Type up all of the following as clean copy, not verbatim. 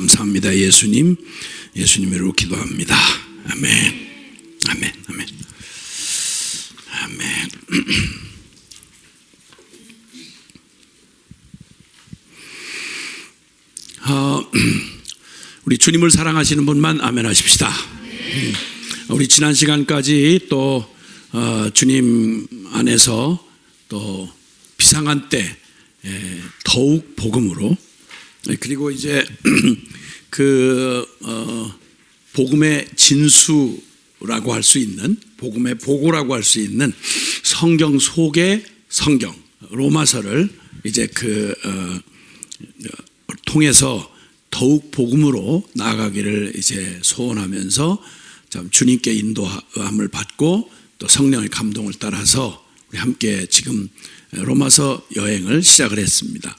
감사합니다. 예수님, 예수님으로 기도합니다. 아멘. 아멘. 아멘. 아멘. 우리 주님을 사랑하시는 분만 아멘 하십시다. 우리 지난 시간까지 또 주님 안에서 또 비상한 때 더욱 복음으로, 그리고 이제 그 복음의 진수라고 할 수 있는, 복음의 보고라고 할 수 있는 성경 속의 성경 로마서를 이제 통해서 더욱 복음으로 나아가기를 이제 소원하면서 주님께 인도함을 받고 또 성령의 감동을 따라서 우리 함께 지금 로마서 여행을 시작을 했습니다.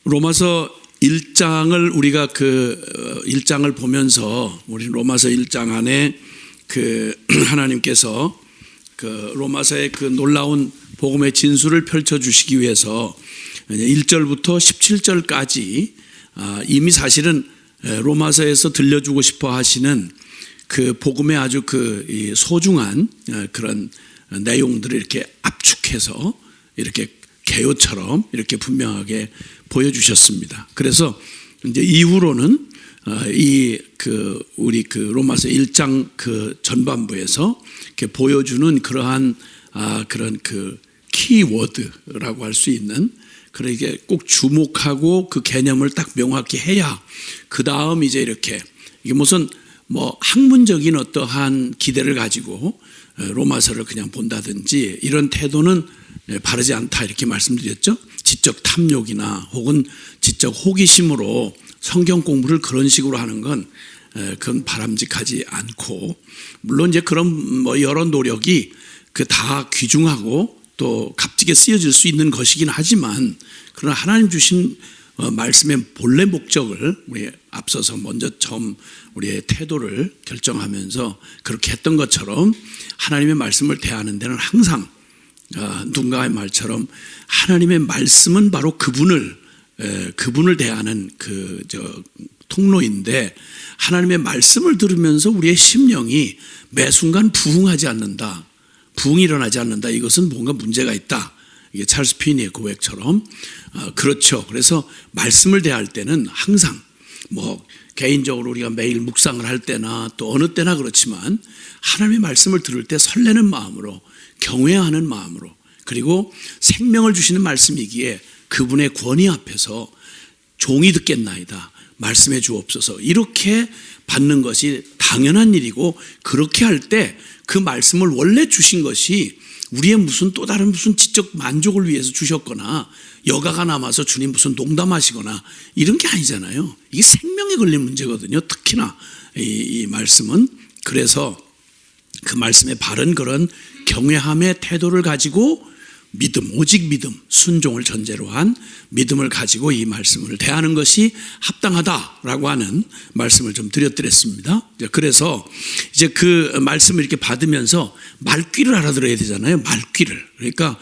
로마서 1장을 우리가 1장을 보면서 우리 로마서 1장 안에 하나님께서 로마서의 놀라운 복음의 진수를 펼쳐 주시기 위해서 1절부터 17절까지 이미 사실은 로마서에서 들려주고 싶어 하시는 복음의 아주 소중한 그런 내용들을 이렇게 압축해서 이렇게 개요처럼 이렇게 분명하게 보여주셨습니다. 그래서 이제 이후로는 우리 로마서 1장 전반부에서 이렇게 보여주는 그러한 그런 키워드라고 할 수 있는, 그러게 꼭 주목하고 그 개념을 딱 명확히 해야 그 다음 이제 이렇게 이게 무슨 학문적인 어떠한 기대를 가지고 로마서를 그냥 본다든지 이런 태도는 바르지 않다 이렇게 말씀드렸죠. 지적 탐욕이나 혹은 지적 호기심으로 성경 공부를 그런 식으로 하는 건 그건 바람직하지 않고, 물론 이제 그런 여러 노력이 다 귀중하고 또 값지게 쓰여질 수 있는 것이긴 하지만, 그러나 하나님 주신 말씀의 본래 목적을 우리 앞서서 먼저 처음 우리의 태도를 결정하면서 그렇게 했던 것처럼 하나님의 말씀을 대하는 데는 항상 누군가의 말처럼 하나님의 말씀은 바로 그분을 대하는 통로인데, 하나님의 말씀을 들으면서 우리의 심령이 매 순간 부흥하지 않는다, 부흥이 일어나지 않는다, 이것은 뭔가 문제가 있다. 이게 찰스 피니의 고백처럼 그렇죠. 그래서 말씀을 대할 때는 항상 개인적으로 우리가 매일 묵상을 할 때나 또 어느 때나 그렇지만 하나님의 말씀을 들을 때 설레는 마음으로, 경외하는 마음으로, 그리고 생명을 주시는 말씀이기에 그분의 권위 앞에서 종이 듣겠나이다, 말씀해 주옵소서, 이렇게 받는 것이 당연한 일이고, 그렇게 할 때 그 말씀을 원래 주신 것이 우리의 또 다른 지적 만족을 위해서 주셨거나 여가가 남아서 주님 무슨 농담하시거나 이런 게 아니잖아요. 이게 생명에 걸린 문제거든요. 특히나 이 말씀은. 그래서 그 말씀의 바른 그런 경외함의 태도를 가지고 믿음, 오직 믿음, 순종을 전제로 한 믿음을 가지고 이 말씀을 대하는 것이 합당하다라고 하는 말씀을 좀 드렸습니다. 그래서 이제 그 말씀을 이렇게 받으면서 말귀를 알아들어야 되잖아요. 말귀를. 그러니까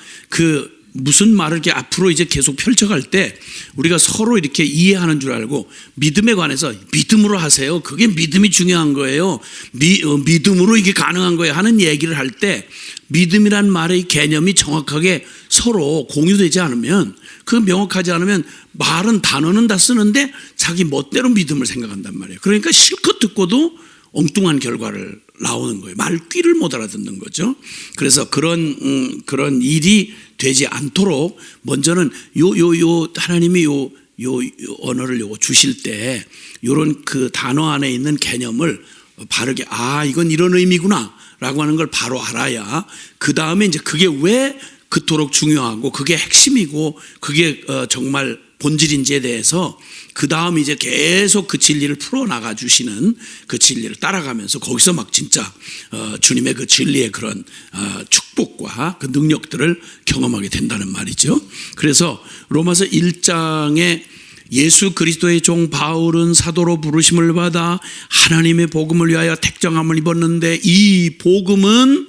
무슨 말을 이렇게 앞으로 이제 계속 펼쳐갈 때 우리가 서로 이렇게 이해하는 줄 알고 믿음에 관해서 믿음으로 하세요, 그게 믿음이 중요한 거예요, 믿음으로 이게 가능한 거예요 하는 얘기를 할 때 믿음이란 말의 개념이 정확하게 서로 공유되지 않으면, 명확하지 않으면 단어는 다 쓰는데 자기 멋대로 믿음을 생각한단 말이에요. 그러니까 실컷 듣고도 엉뚱한 결과를 나오는 거예요. 말귀를 못 알아듣는 거죠. 그래서 그런 일이 되지 않도록 먼저는 하나님이 요 언어를 주실 때 요런 단어 안에 있는 개념을 바르게 이건 이런 의미구나 라고 하는 걸 바로 알아야 그 다음에 이제 그게 왜 그토록 중요하고 그게 핵심이고 그게 정말 본질인지에 대해서 그 다음 이제 계속 그 진리를 풀어나가 주시는 그 진리를 따라가면서 거기서 진짜 주님의 그 진리의 그런 축복과 그 능력들을 경험하게 된다는 말이죠. 그래서 로마서 1장에 예수 그리스도의 종 바울은 사도로 부르심을 받아 하나님의 복음을 위하여 택정함을 입었는데, 이 복음은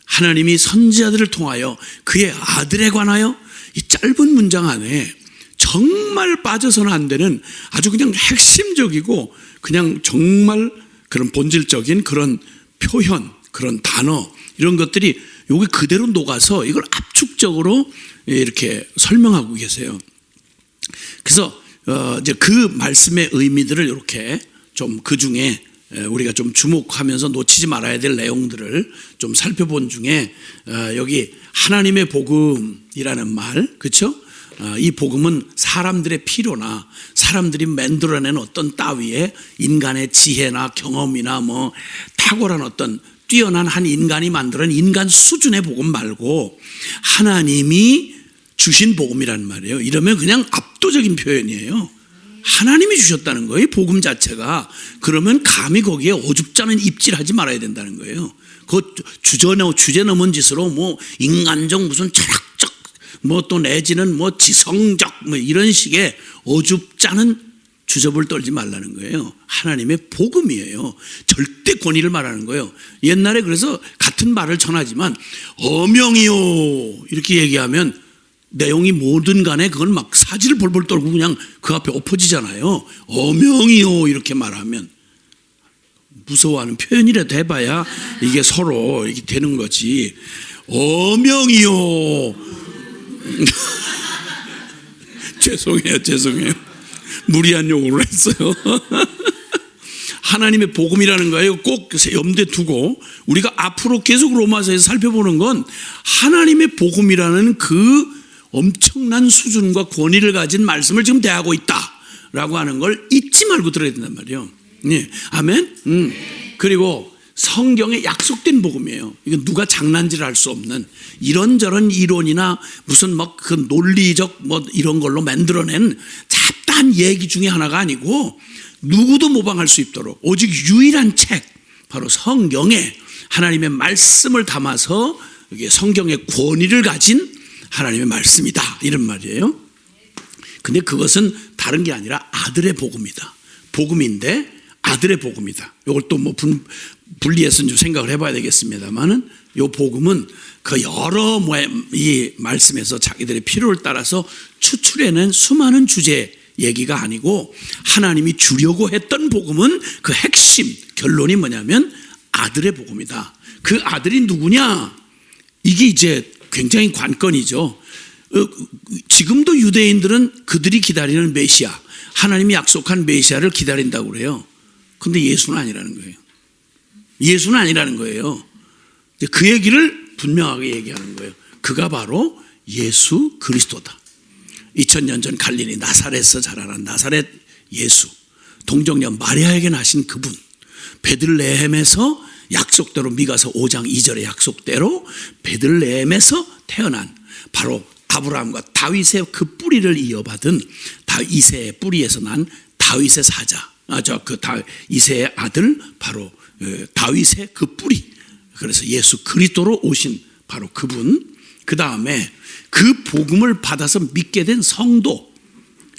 하나님이 선지자들을 통하여 그의 아들에 관하여 이 짧은 문장 안에 정말 빠져서는 안 되는 아주 그냥 핵심적이고 그냥 정말 그런 본질적인 그런 표현, 그런 단어 이런 것들이 여기 그대로 녹아서 이걸 압축적으로 이렇게 설명하고 계세요. 그래서 이제 그 말씀의 의미들을 이렇게 좀 그 중에 우리가 좀 주목하면서 놓치지 말아야 될 내용들을 좀 살펴본 중에 여기 하나님의 복음이라는 말, 그렇죠? 이 복음은 사람들의 필요나 사람들이 만들어낸 어떤 따위의 인간의 지혜나 경험이나 뭐 탁월한 어떤 뛰어난 한 인간이 만들어낸 인간 수준의 복음 말고 하나님이 주신 복음이란 말이에요. 이러면 그냥 압도적인 표현이에요. 하나님이 주셨다는 거예요, 복음 자체가. 그러면 감히 거기에 어줍잖은 입질하지 말아야 된다는 거예요. 그 주제 넘은 짓으로 뭐 인간적 무슨 철학적 뭐 또 내지는 뭐 지성적 뭐 이런 식의 어줍잖은 주접을 떨지 말라는 거예요. 하나님의 복음이에요. 절대 권위를 말하는 거예요. 옛날에 그래서 같은 말을 전하지만 어명이요 이렇게 얘기하면 내용이 뭐든 간에 그건 막 사지를 벌벌 떨고 그냥 그 앞에 엎어지잖아요. 어명이요 이렇게 말하면 무서워하는 표현이라도 해봐야 이게 서로 이게 되는 거지. 어명이요. 죄송해요. 무리한 용어를 했어요. 하나님의 복음이라는 거예요. 꼭 염두에 두고 우리가 앞으로 계속 로마서에서 살펴보는 건 하나님의 복음이라는 그 엄청난 수준과 권위를 가진 말씀을 지금 대하고 있다라고 하는 걸 잊지 말고 들어야 된단 말이에요. 네. 아멘. 그리고 성경에 약속된 복음이에요. 이건 누가 장난질을 할 수 없는 이런저런 이론이나 무슨 막 그 논리적 뭐 이런 걸로 만들어낸 잡다한 얘기 중에 하나가 아니고 누구도 모방할 수 있도록 오직 유일한 책 바로 성경에 하나님의 말씀을 담아서 이게 성경의 권위를 가진 하나님의 말씀이다 이런 말이에요. 근데 그것은 다른 게 아니라 아들의 복음이다. 복음인데 아들의 복음이다. 이걸 또 뭐 분리해서 좀 생각을 해봐야 되겠습니다만은 이 복음은 그 여러 이 말씀에서 자기들의 필요를 따라서 추출해낸 수많은 주제 얘기가 아니고 하나님이 주려고 했던 복음은 그 핵심 결론이 뭐냐면 아들의 복음이다. 그 아들이 누구냐? 이게 이제 굉장히 관건이죠. 지금도 유대인들은 그들이 기다리는 메시아, 하나님이 약속한 메시아를 기다린다고 그래요. 근데 예수는 아니라는 거예요. 예수는 아니라는 거예요. 그 얘기를 분명하게 얘기하는 거예요. 그가 바로 예수 그리스도다. 2000년 전 갈릴리 나사렛에서 자라난 나사렛 예수, 동정녀 마리아에게 나신 그분, 베들레헴에서 약속대로 미가서 5장 2절의 약속대로 베들레헴에서 태어난 바로 아브라함과 다윗의 그 뿌리를 이어받은 이새의 뿌리에서 난 다윗의 사자, 이새의 아들 바로 다윗의 그 뿌리, 그래서 예수 그리스도로 오신 바로 그분, 그 다음에 그 복음을 받아서 믿게 된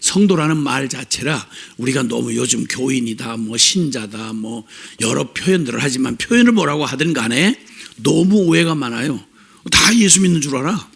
성도라는 말 자체라 우리가 너무 요즘 교인이다 뭐 신자다 뭐 여러 표현들을 하지만 표현을 뭐라고 하든 간에 너무 오해가 많아요. 다 예수 믿는 줄 알아.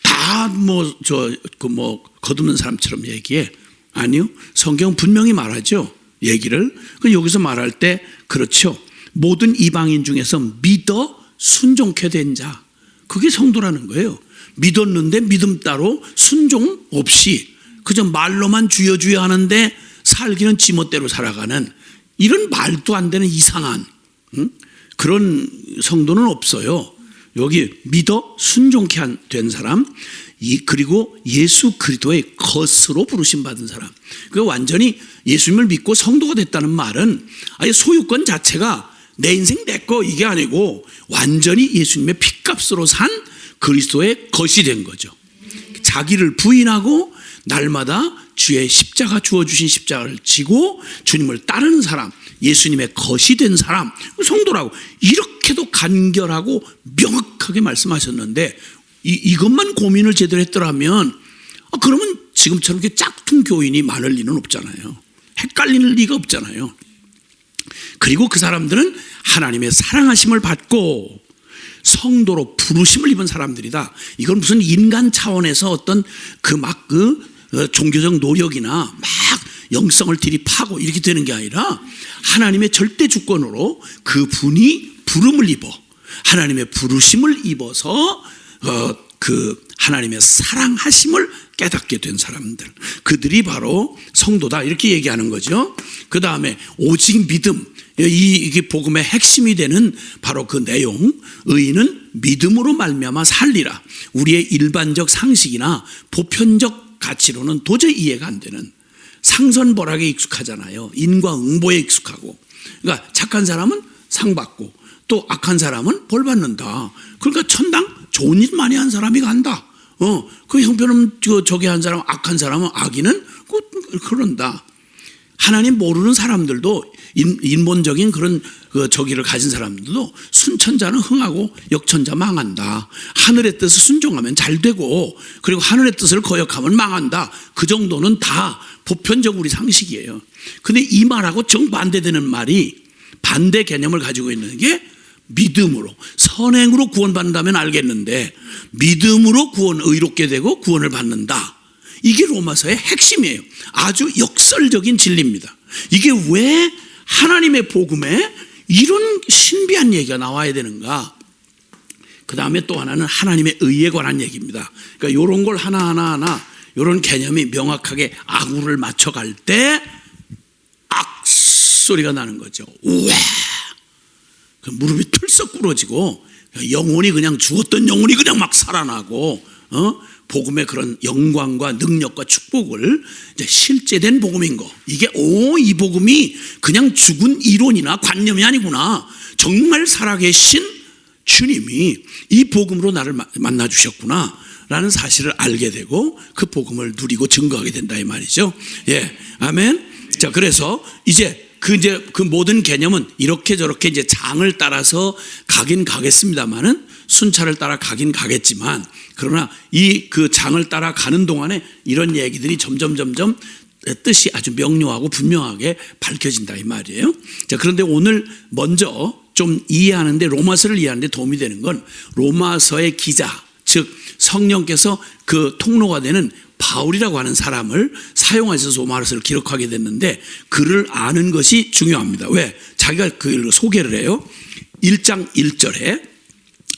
다 뭐 거듭는 사람처럼 얘기해. 아니요. 성경 분명히 말하죠. 얘기를. 여기서 말할 때 그렇죠. 모든 이방인 중에서 믿어 순종케 된 자. 그게 성도라는 거예요. 믿었는데 믿음 따로 순종 없이 그저 말로만 주여 주여 하는데 살기는 지멋대로 살아가는 이런 말도 안 되는 이상한 그런 성도는 없어요. 여기 믿어 순종케 된 사람, 그리고 예수 그리스도의 것으로 부르심 받은 사람. 그 완전히 예수님을 믿고 성도가 됐다는 말은 아예 소유권 자체가 내 인생 내 거 이게 아니고 완전히 예수님의 핏값으로 산 그리스도의 것이 된 거죠. 자기를 부인하고 날마다 주의 십자가 주어주신 십자가를 지고 주님을 따르는 사람, 예수님의 것이 된 사람, 성도라고 이렇게도 간결하고 명확하게 말씀하셨는데 이것만 고민을 제대로 했더라면 그러면 지금처럼 이렇게 짝퉁 교인이 많을 리는 없잖아요. 헷갈리는 리가 없잖아요. 그리고 그 사람들은 하나님의 사랑하심을 받고 성도로 부르심을 입은 사람들이다. 이건 무슨 인간 차원에서 어떤 종교적 노력이나 막 영성을 들이파고 이렇게 되는 게 아니라 하나님의 절대 주권으로 그분이 부름을 입어 하나님의 부르심을 입어서 그 하나님의 사랑하심을 깨닫게 된 사람들, 그들이 바로 성도다 이렇게 얘기하는 거죠. 그 다음에 오직 믿음, 이게 복음의 핵심이 되는 바로 그 내용, 의인은 믿음으로 말미암아 살리라. 우리의 일반적 상식이나 보편적 가치로는 도저히 이해가 안 되는, 상선벌하게 익숙하잖아요. 인과응보에 익숙하고, 그러니까 착한 사람은 상 받고 또 악한 사람은 벌 받는다. 그러니까 천당 좋은 일 많이 한 사람이 간다. 그 형편은 저기 한 사람, 악한 사람은 악인은 그런다. 하나님 모르는 사람들도, 인본적인 그런 저기를 가진 사람들도 순천자는 흥하고 역천자 망한다. 하늘의 뜻을 순종하면 잘 되고, 그리고 하늘의 뜻을 거역하면 망한다. 그 정도는 다 보편적 우리 상식이에요. 근데 이 말하고 정반대되는 말이, 반대 개념을 가지고 있는 게 믿음으로, 선행으로 구원받는다면 알겠는데 믿음으로 의롭게 되고 구원을 받는다. 이게 로마서의 핵심이에요. 아주 역설적인 진리입니다. 이게 왜 하나님의 복음에 이런 신비한 얘기가 나와야 되는가? 그 다음에 또 하나는 하나님의 의에 관한 얘기입니다. 그러니까 이런 걸 하나하나 이런 개념이 명확하게 아구를 맞춰갈 때 악 소리가 나는 거죠. 우와! 무릎이 털썩 꿇어지고 영혼이 그냥 죽었던 영혼이 그냥 막 살아나고, 복음의 그런 영광과 능력과 축복을 이제 실제된 복음인 거. 이게 이 복음이 그냥 죽은 이론이나 관념이 아니구나. 정말 살아계신 주님이 이 복음으로 나를 만나 주셨구나 라는 사실을 알게 되고 그 복음을 누리고 증거하게 된다 이 말이죠. 예, 아멘. 자, 그래서 이제 그 모든 개념은 이렇게 저렇게 이제 장을 따라서 가긴 가겠습니다만은, 순찰을 따라 가긴 가겠지만, 그러나 그 장을 따라 가는 동안에 이런 얘기들이 점점 뜻이 아주 명료하고 분명하게 밝혀진다 이 말이에요. 자, 그런데 오늘 먼저 좀 이해하는데, 로마서를 이해하는데 도움이 되는 건 로마서의 기자, 즉 성령께서 그 통로가 되는 바울이라고 하는 사람을 사용하셔서 로마서를 기록하게 됐는데, 그를 아는 것이 중요합니다. 왜? 자기가 그 소개를 해요. 1장 1절에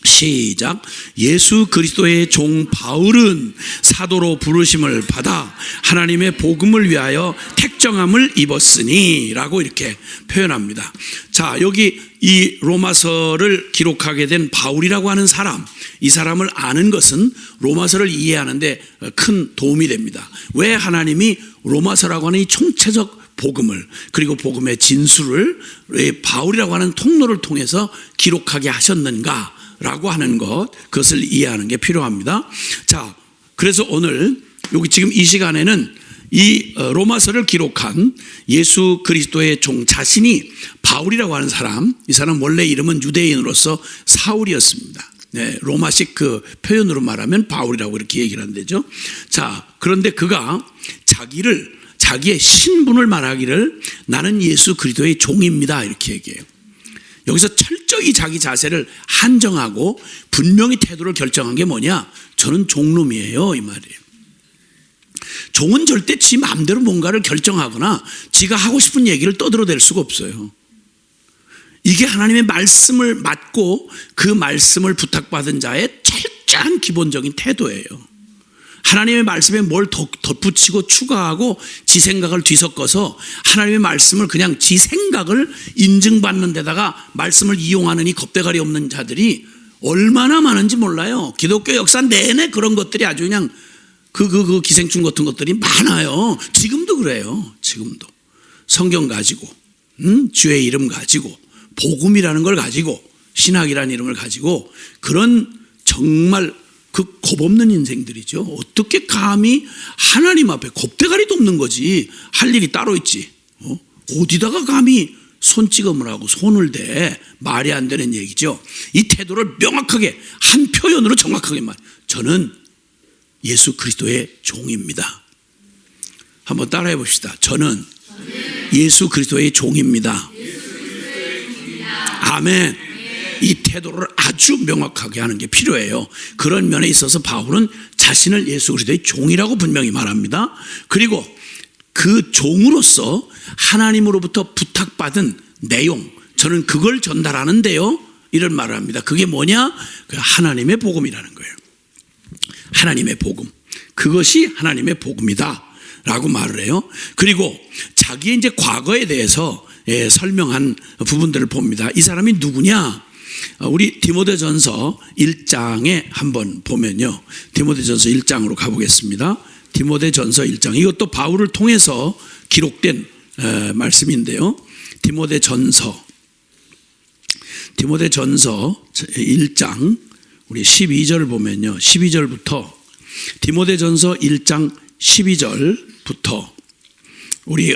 시작. 예수 그리스도의 종 바울은 사도로 부르심을 받아 하나님의 복음을 위하여 택정함을 입었으니 라고 이렇게 표현합니다. 자, 여기 이 로마서를 기록하게 된 바울이라고 하는 사람, 이 사람을 아는 것은 로마서를 이해하는데 큰 도움이 됩니다. 왜 하나님이 로마서라고 하는 이 총체적 복음을, 그리고 복음의 진수를 바울이라고 하는 통로를 통해서 기록하게 하셨는가 라고 하는 것, 그것을 이해하는 게 필요합니다. 자, 그래서 오늘 여기 지금 이 시간에는 이 로마서를 기록한 예수 그리스도의 종 자신이 바울이라고 하는 사람, 이 사람 원래 이름은 유대인으로서 사울이었습니다. 네, 로마식 그 표현으로 말하면 바울이라고 이렇게 얘기를 한대죠. 자, 그런데 그가 자기의 신분을 말하기를 나는 예수 그리스도의 종입니다 이렇게 얘기해요. 여기서 철저히 자기 자세를 한정하고 분명히 태도를 결정한 게 뭐냐? 저는 종놈이에요 이 말이에요. 종은 절대 지 마음대로 뭔가를 결정하거나 지가 하고 싶은 얘기를 떠들어댈 수가 없어요. 이게 하나님의 말씀을 맡고 그 말씀을 부탁받은 자의 철저한 기본적인 태도예요. 하나님의 말씀에 뭘 덧붙이고 추가하고 지 생각을 뒤섞어서 하나님의 말씀을 그냥 지 생각을 인증받는 데다가 말씀을 이용하는 이 겁대가리 없는 자들이 얼마나 많은지 몰라요. 기독교 역사 내내 그런 것들이 아주 그냥 그 기생충 같은 것들이 많아요. 지금도 그래요. 지금도 성경 가지고 주의 이름 가지고 복음이라는 걸 가지고 신학이라는 이름을 가지고 그런 정말 그 겁없는 인생들이죠. 어떻게 감히 하나님 앞에 겁대가리도 없는 거지. 할 일이 따로 있지. 어디다가 감히 손찌검을 하고 손을 대. 말이 안 되는 얘기죠. 이 태도를 명확하게 한 표현으로 정확하게 말. 저는 예수 그리스도의 종입니다. 한번 따라해 봅시다. 저는 예수 그리스도의 종입니다. 아멘. 이 태도를 아주 명확하게 하는 게 필요해요. 그런 면에 있어서 바울은 자신을 예수 그리스도의 종이라고 분명히 말합니다. 그리고 그 종으로서 하나님으로부터 부탁받은 내용, 저는 그걸 전달하는데요, 이런 말을 합니다. 그게 뭐냐? 하나님의 복음이라는 거예요. 하나님의 복음. 그것이 하나님의 복음이다 라고 말을 해요. 그리고 자기의 이제 과거에 대해서 설명한 부분들을 봅니다. 이 사람이 누구냐? 우리 디모데전서 1장에 한번 보면요, 디모데전서 1장으로 가보겠습니다. 디모데전서 1장, 이것도 바울을 통해서 기록된 말씀인데요. 디모데전서 1장 우리 12절을 보면요, 12절부터 디모데전서 1장 12절부터 우리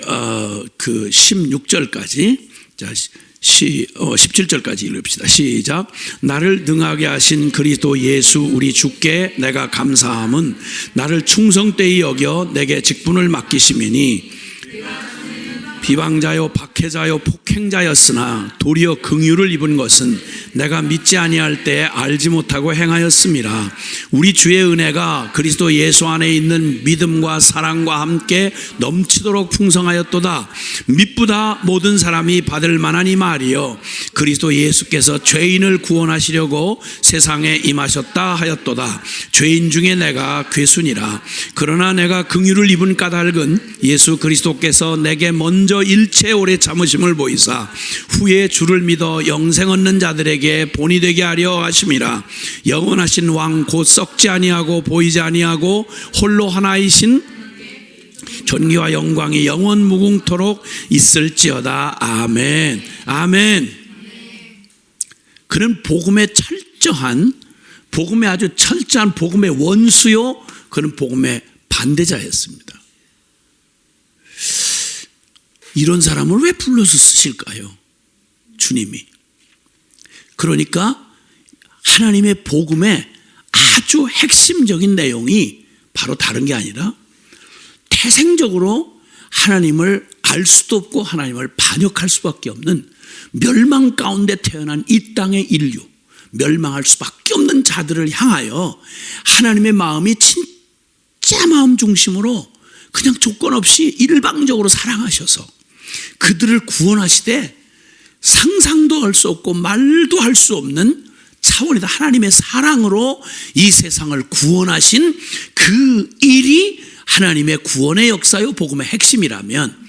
그 16절까지, 자 17절까지 읽읍시다. 시작. 나를 능하게 하신 그리스도 예수 우리 주께 내가 감사함은 나를 충성되이 여겨 내게 직분을 맡기심이니 비방자요 박해자요 폭행자였으나 도리어 긍휼을 입은 것은 내가 믿지 아니할 때 알지 못하고 행하였음이라. 우리 주의 은혜가 그리스도 예수 안에 있는 믿음과 사랑과 함께 넘치도록 풍성하였도다. 믿보다 모든 사람이 받을 만한 이 말이요 그리스도 예수께서 죄인을 구원하시려고 세상에 임하셨다 하였도다. 죄인 중에 내가 괴순이라. 그러나 내가 긍휼을 입은 까닭은 예수 그리스도께서 내게 먼저 일체 오래 참으심을 보이사 후에 주를 믿어 영생 얻는 자들에게 본이 되게 하려 하심이라. 영원하신 왕 곧 썩지 아니하고 보이지 아니하고 홀로 하나이신 존귀와 영광이 영원 무궁토록 있을지어다. 아멘. 아멘. 그는 복음의 철저한, 복음의 아주 철저한 복음의 원수요, 그는 복음의 반대자였습니다. 이런 사람을 왜 불러서 쓰실까요? 주님이. 그러니까 하나님의 복음의 아주 핵심적인 내용이 바로 다른 게 아니라 태생적으로 하나님을 알 수도 없고 하나님을 반역할 수밖에 없는 멸망 가운데 태어난 이 땅의 인류, 멸망할 수밖에 없는 자들을 향하여 하나님의 마음이 진짜 마음 중심으로 그냥 조건 없이 일방적으로 사랑하셔서 그들을 구원하시되 상상도 할 수 없고 말도 할 수 없는 차원이다. 하나님의 사랑으로 이 세상을 구원하신 그 일이 하나님의 구원의 역사요 복음의 핵심이라면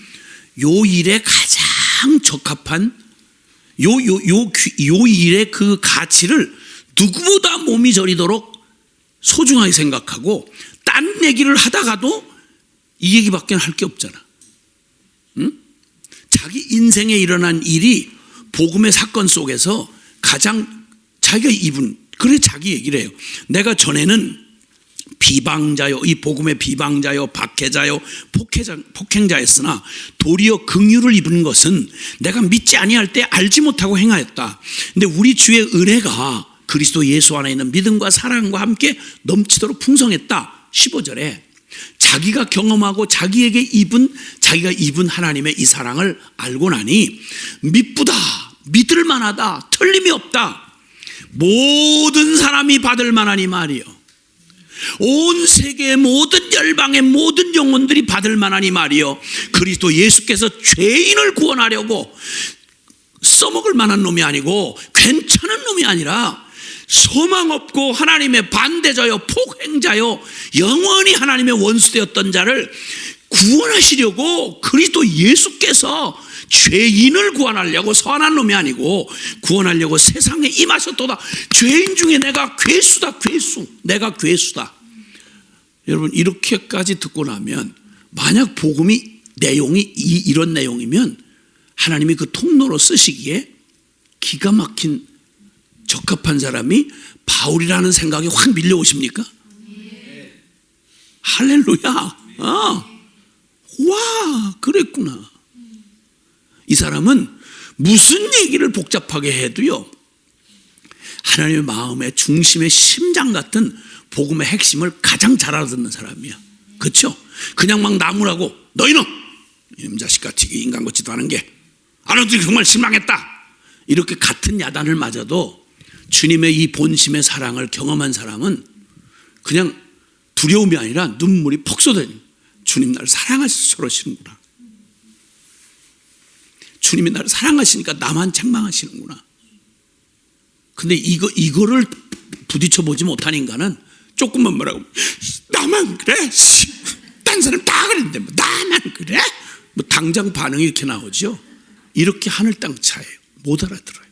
요 일에 가장 적합한 요 일의 그 가치를 누구보다 몸이 저리도록 소중하게 생각하고 딴 얘기를 하다가도 이 얘기밖에 할 게 없잖아. 응? 자기 인생에 일어난 일이 복음의 사건 속에서 가장 자기가 입은, 그래 자기 얘기를 해요. 내가 전에는 비방자요, 이 복음의 비방자요, 박해자요, 폭행자였으나 도리어 긍휼을 입은 것은 내가 믿지 아니할 때 알지 못하고 행하였다. 근데 우리 주의 은혜가 그리스도 예수 안에 있는 믿음과 사랑과 함께 넘치도록 풍성했다. 15절에 자기가 경험하고 자기가 입은 하나님의 이 사랑을 알고 나니 믿보다, 믿을 만하다, 틀림이 없다. 모든 사람이 받을 만한 이 말이요, 온 세계의 모든 열방의 모든 영혼들이 받을 만한 이 말이요, 그리스도 예수께서 죄인을 구원하려고 써먹을 만한 놈이 아니고 괜찮은 놈이 아니라 소망 없고 하나님의 반대자요, 폭행자요, 영원히 하나님의 원수되었던 자를 구원하시려고 그리스도 예수께서 죄인을 구원하려고 선한 놈이 아니고 구원하려고 세상에 임하셨도다. 죄인 중에 내가 괴수다. 괴수. 내가 괴수다. 여러분, 이렇게까지 듣고 나면 만약 복음이 내용이 이런 내용이면 하나님이 그 통로로 쓰시기에 기가 막힌 적합한 사람이 바울이라는 생각이 확 밀려오십니까? 할렐루야. 와, 그랬구나. 이 사람은 무슨 얘기를 복잡하게 해도요, 하나님의 마음의 중심의 심장 같은 복음의 핵심을 가장 잘 알아듣는 사람이야. 그렇죠? 그냥 막 나무라고 너희는 이놈 자식같이 인간 같지도 않은 게 아너들이 정말 실망했다, 이렇게 같은 야단을 맞아도 주님의 이 본심의 사랑을 경험한 사람은 그냥 두려움이 아니라 눈물이 퍽 쏟아지는 거예요. 주님 나를 사랑하셔서 저러시는구나. 주님이 나를 사랑하시니까 나만 책망하시는구나. 근데 이거를 부딪혀 보지 못한 인간은 조금만 뭐라고, 나만 그래? 딴 사람 다 그랬는데 뭐 나만 그래? 뭐 당장 반응이 이렇게 나오죠. 이렇게 하늘 땅 차이에요. 못 알아들어요.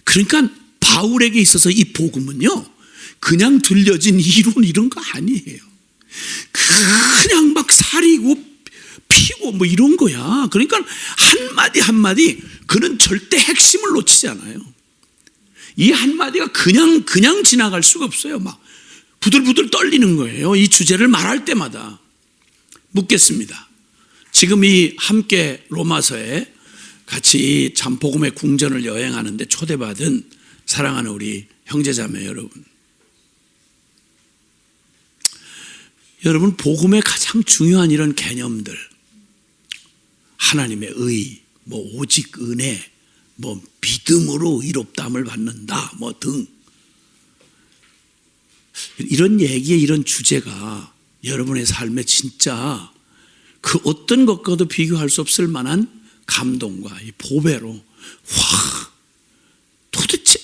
그러니까 바울에게 있어서 이 복음은요, 그냥 들려진 이론 이런 거 아니에요. 그냥 막 사리고 피고 뭐 이런 거야. 그러니까 한마디 한마디 그는 절대 핵심을 놓치지 않아요. 이 한마디가 그냥 지나갈 수가 없어요. 막 부들부들 떨리는 거예요. 이 주제를 말할 때마다. 묻겠습니다. 지금 이 함께 로마서에 같이 참 복음의 궁전을 여행하는데 초대받은 사랑하는 우리 형제자매 여러분, 여러분 복음의 가장 중요한 이런 개념들, 하나님의 의, 뭐 오직 은혜, 뭐 믿음으로 의롭다함을 받는다, 뭐 등 이런 얘기에 이런 주제가 여러분의 삶에 진짜 그 어떤 것과도 비교할 수 없을 만한 감동과 이 보배로, 와, 도대체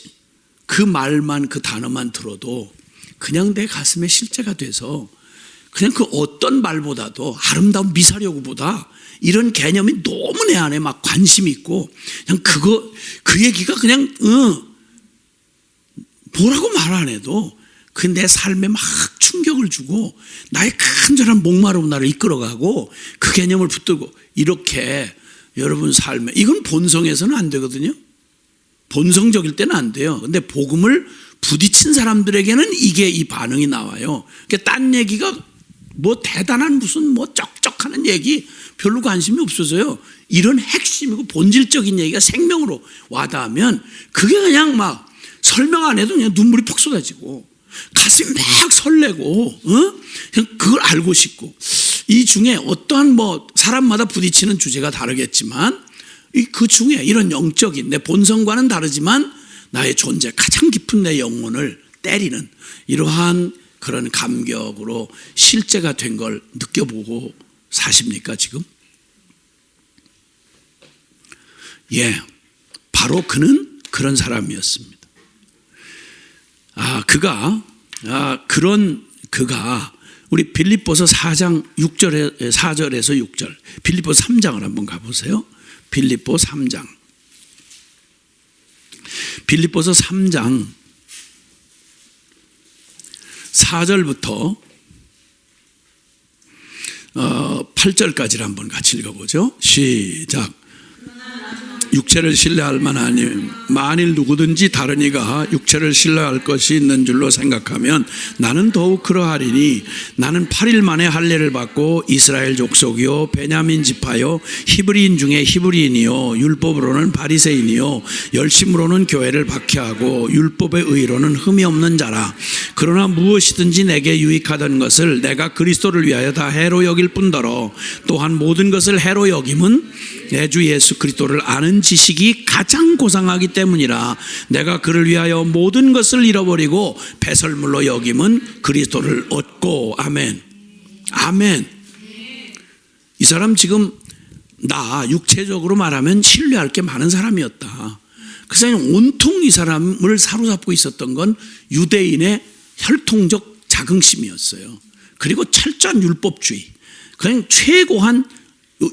그 말만, 그 단어만 들어도 그냥 내 가슴에 실제가 돼서 그냥 그 어떤 말보다도 아름다운 미사여구보다 이런 개념이 너무 내 안에 막 관심이 있고, 그냥 그 얘기가 그냥 뭐라고 말 안 해도 그 내 삶에 막 충격을 주고 나의 간절한 목마름으로 나를 이끌어가고 그 개념을 붙들고, 이렇게 여러분 삶에, 이건 본성에서는 안 되거든요. 본성적일 때는 안 돼요. 근데 복음을 부딪힌 사람들에게는 이게 이 반응이 나와요. 그러니까 딴 얘기가 뭐 대단한 무슨 뭐 쩍쩍하는 얘기 별로 관심이 없어서요. 이런 핵심이고 본질적인 얘기가 생명으로 와닿으면 그게 그냥 막 설명 안 해도 그냥 눈물이 퍽 쏟아지고 가슴이 막 설레고, 그냥 그걸 알고 싶고, 이 중에 어떠한 뭐 사람마다 부딪히는 주제가 다르겠지만 그 중에 이런 영적인 내 본성과는 다르지만 나의 존재, 가장 깊은 내 영혼을 때리는 이러한 그런 감격으로 실제가 된 걸 느껴보고 사십니까 지금? 예, 바로 그는 그런 사람이었습니다. 그가 우리 빌립보서 4장 4절에서 6절, 빌립보서 3장을 한번 가보세요. 빌립보 3장, 빌립보서 3장 4절부터 8절까지를 한번 같이 읽어보죠. 시작. 육체를 신뢰할 만하니 만일 누구든지 다른 이가 육체를 신뢰할 것이 있는 줄로 생각하면 나는 더욱 그러하리니, 나는 8일 만에 할례를 받고 이스라엘 족속이요 베냐민 지파요 히브리인 중에 히브리인이요 율법으로는 바리새인이요 열심으로는 교회를 박해하고 율법의 의로는 흠이 없는 자라. 그러나 무엇이든지 내게 유익하던 것을 내가 그리스도를 위하여 다 해로 여길 뿐더러 또한 모든 것을 해로 여김은 내 주 예수 그리스도를 아는 지식이 가장 고상하기 때문이라. 내가 그를 위하여 모든 것을 잃어버리고 배설물로 여김은 그리스도를 얻고. 아멘. 아멘. 이 사람 지금 나 육체적으로 말하면 신뢰할 게 많은 사람이었다. 그래서 온통 이 사람을 사로잡고 있었던 건 유대인의 혈통적 자긍심이었어요. 그리고 철저한 율법주의, 그냥 최고한,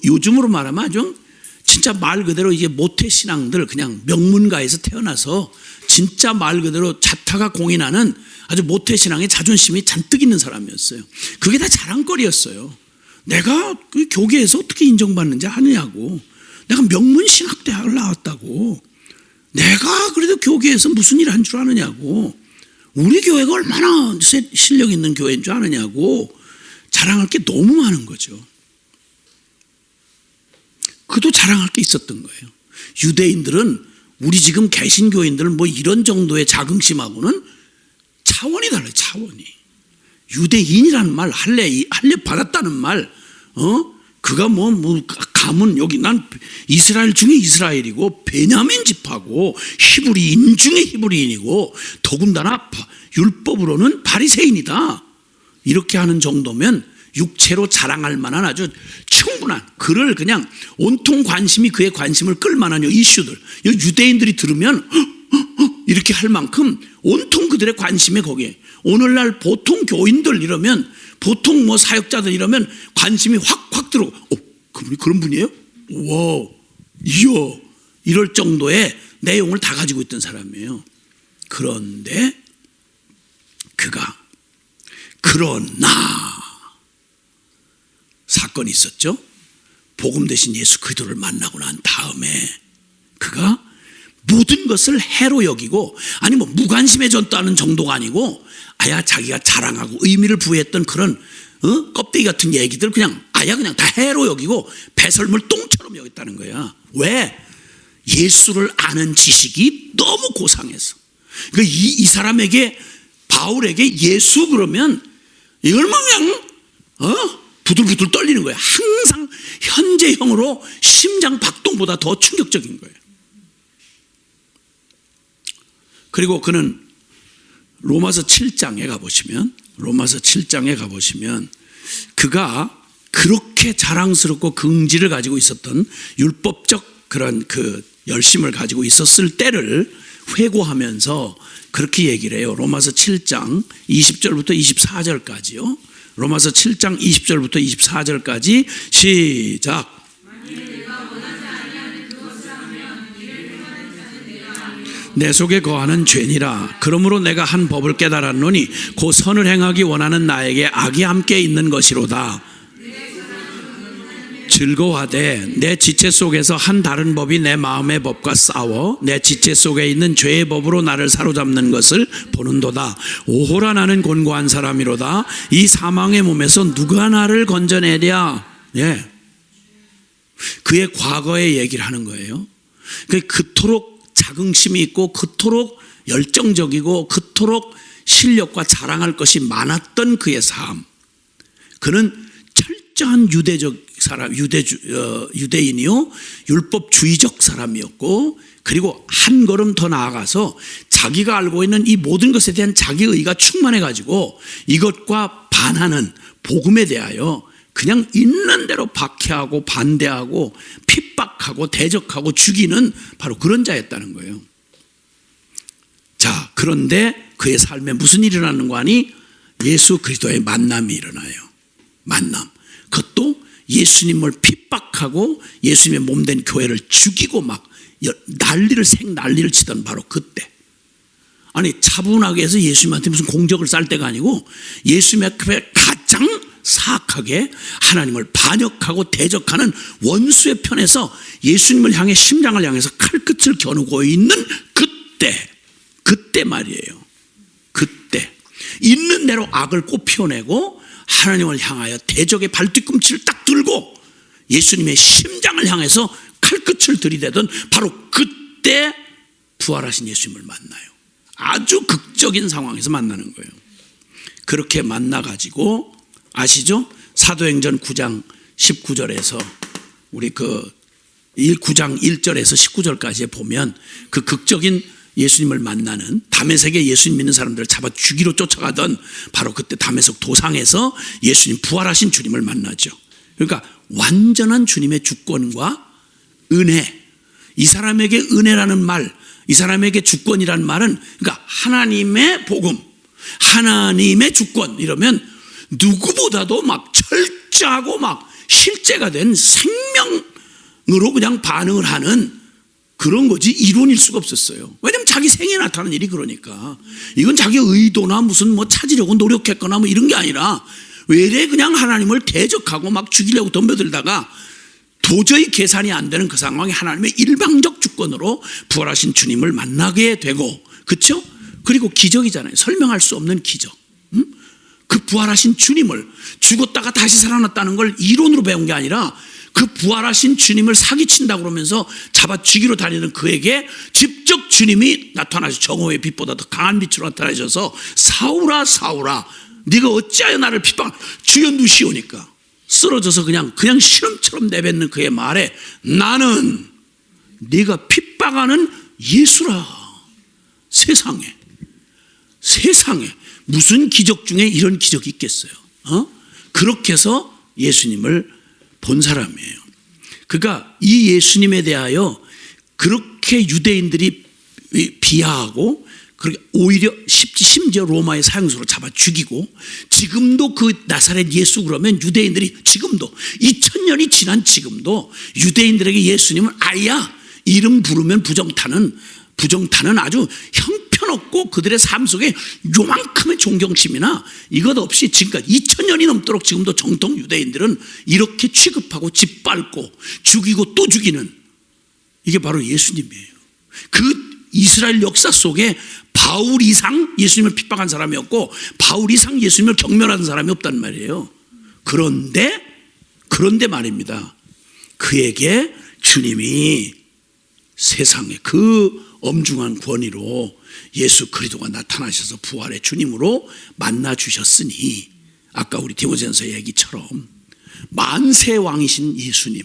요즘으로 말하면 아주 진짜 말 그대로 이제 모태신앙들, 그냥 명문가에서 태어나서 진짜 말 그대로 자타가 공인하는 아주 모태신앙의 자존심이 잔뜩 있는 사람이었어요. 그게 다 자랑거리였어요. 내가 그 교계에서 어떻게 인정받는지 아느냐고, 내가 명문신학대학을 나왔다고, 내가 그래도 교계에서 무슨 일 한 줄 아느냐고, 우리 교회가 얼마나 실력 있는 교회인 줄 아느냐고 자랑할 게 너무 많은 거죠. 그도 자랑할 게 있었던 거예요. 유대인들은, 우리 지금 개신교인들은 뭐 이런 정도의 자긍심하고는 차원이 달라요. 차원이. 유대인이라는 말, 할례 받았다는 말, 그가 가문, 여기 난 이스라엘 중에 이스라엘이고 베냐민 지파고 히브리인 중에 히브리인이고 더군다나 율법으로는 바리새인이다. 이렇게 하는 정도면 육체로 자랑할 만한 아주 충분한, 그를 그냥 온통 관심이 그의 관심을 끌 만한 이슈들, 유대인들이 들으면 이렇게 할 만큼 온통 그들의 관심이 거기에. 오늘날 보통 교인들 이러면, 보통 뭐 사역자들 이러면 관심이 확 들어오고, 그분이 그런 분이에요? 와, 이야, 이럴 정도의 내용을 다 가지고 있던 사람이에요. 그런데 그러나 사건이 있었죠. 복음 대신 예수 그리스도를 만나고 난 다음에 그가 모든 것을 해로 여기고, 아니 뭐 무관심에 졌다는 정도가 아니고, 자기가 자랑하고 의미를 부여했던 그런 껍데기 같은 얘기들 그냥 다 해로 여기고 배설물 똥처럼 여겼다는 거야. 왜? 예수를 아는 지식이 너무 고상해서. 그러니까 이 사람에게, 바울에게 예수 그러면 얼마나 그냥 부들부들 떨리는 거예요. 항상 현재형으로 심장 박동보다 더 충격적인 거예요. 그리고 그는 로마서 7장에 가보시면 그가 그렇게 자랑스럽고 긍지를 가지고 있었던 율법적 그런 그 열심을 가지고 있었을 때를 회고하면서 그렇게 얘기를 해요. 로마서 7장 20절부터 24절까지요. 로마서 7장 20절부터 24절까지 시작. 내 속에 거하는 죄니라. 그러므로 내가 한 법을 깨달았노니 곧 선을 행하기 원하는 나에게 악이 함께 있는 것이로다. 즐거워하되 내 지체 속에서 한 다른 법이 내 마음의 법과 싸워 내 지체 속에 있는 죄의 법으로 나를 사로잡는 것을 보는도다. 오호라, 나는 곤고한 사람이로다. 이 사망의 몸에서 누가 나를 건져내랴. 그의 과거의 얘기를 하는 거예요. 그토록 자긍심이 있고 그토록 열정적이고 그토록 실력과 자랑할 것이 많았던 그의 삶. 그는 철저한 유대인이요, 율법주의적 사람이었고, 그리고 한 걸음 더 나아가서 자기가 알고 있는 이 모든 것에 대한 자기의가 충만해가지고 이것과 반하는 복음에 대하여 그냥 있는 대로 박해하고 반대하고 핍박하고 대적하고 죽이는 바로 그런 자였다는 거예요. 자, 그런데 그의 삶에 무슨 일이 일어나는 거 아니? 예수 그리스도의 만남이 일어나요. 만남. 그것도 예수님을 핍박하고 예수님의 몸된 교회를 죽이고 막 난리를 치던 바로 그때. 아니, 차분하게 해서 예수님한테 무슨 공적을 쌓을 때가 아니고 예수님 앞에 가장 사악하게 하나님을 반역하고 대적하는 원수의 편에서 예수님을 향해, 심장을 향해서 칼끝을 겨누고 있는 그때 말이에요. 그때 있는 대로 악을 꽃피워내고 하나님을 향하여 대적의 발뒤꿈치를 딱 들고 예수님의 심장을 향해서 칼끝을 들이대던 바로 그때 부활하신 예수님을 만나요. 아주 극적인 상황에서 만나는 거예요. 그렇게 만나가지고 아시죠? 사도행전 9장 19절에서 우리 9장 1절에서 19절까지 보면 그 극적인 예수님을 만나는, 다메섹에 예수님 믿는 사람들을 잡아 죽이러 쫓아가던 바로 그때 다메섹 도상에서 예수님, 부활하신 주님을 만나죠. 그러니까 완전한 주님의 주권과 은혜, 이 사람에게 은혜라는 말, 이 사람에게 주권이라는 말은 그러니까 하나님의 복음, 하나님의 주권, 이러면 누구보다도 막 철저하고 막 실제가 된 생명으로 그냥 반응을 하는 그런 거지 이론일 수가 없었어요. 왜냐면 자기 생에 나타나는 일이 그러니까. 이건 자기 의도나 무슨 뭐 찾으려고 노력했거나 뭐 이런 게 아니라 외래 그냥 하나님을 대적하고 막 죽이려고 덤벼들다가 도저히 계산이 안 되는 그 상황에 하나님의 일방적 주권으로 부활하신 주님을 만나게 되고, 그렇죠? 그리고 기적이잖아요. 설명할 수 없는 기적. 그 부활하신 주님을, 죽었다가 다시 살아났다는 걸 이론으로 배운 게 아니라 그 부활하신 주님을 사기친다고 그러면서 잡아 죽이러 다니는 그에게 직접 주님이 나타나셔서 정오의 빛보다 더 강한 빛으로 나타나셔서 사울아 사울아 네가 어찌하여 나를 핍박, 주여 누시오니까 쓰러져서 그냥 시름처럼 내뱉는 그의 말에 나는 네가 핍박하는 예수라. 세상에 세상에 무슨 기적 중에 이런 기적이 있겠어요? 그렇게 해서 예수님을 본 사람이에요. 그러니까 이 예수님에 대하여 그렇게 유대인들이 비하하고 오히려 심지어 로마의 사형수로 잡아 죽이고, 지금도 그 나사렛 예수 그러면 유대인들이 지금도 2000년이 지난 지금도 유대인들에게 예수님은 아야, 이름 부르면 부정타는 아주 형편없고 그들의 삶 속에 요만큼의 존경심이나 이것 없이 지금까지 2000년이 넘도록 지금도 정통 유대인들은 이렇게 취급하고 짓밟고 죽이고 또 죽이는, 이게 바로 예수님이에요. 그 이스라엘 역사 속에 바울 이상 예수님을 핍박한 사람이 없고 바울 이상 예수님을 경멸하는 사람이 없단 말이에요. 그런데 말입니다, 그에게 주님이 세상에 그 엄중한 권위로 예수 그리스도가 나타나셔서 부활의 주님으로 만나 주셨으니, 아까 우리 디모데전서 얘기처럼 만세 왕이신 예수님,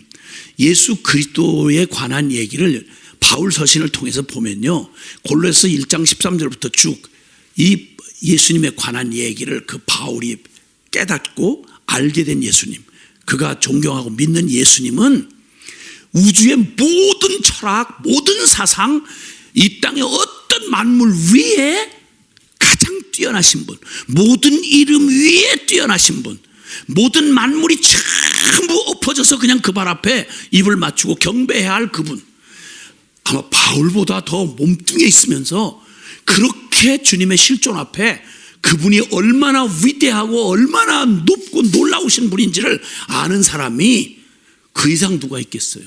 예수 그리스도에 관한 얘기를 바울 서신을 통해서 보면요, 골로새 1장 13절부터 쭉 이 예수님에 관한 얘기를 그 바울이 깨닫고 알게 된 예수님, 그가 존경하고 믿는 예수님은 우주의 모든 철학, 모든 사상, 이 땅의 어떤 만물 위에 가장 뛰어나신 분, 모든 이름 위에 뛰어나신 분, 모든 만물이 전부 엎어져서 그냥 그 발 앞에 입을 맞추고 경배해야 할 그분, 아마 바울보다 더 몸뚱에 있으면서 그렇게 주님의 실존 앞에 그분이 얼마나 위대하고 얼마나 높고 놀라우신 분인지를 아는 사람이 그 이상 누가 있겠어요?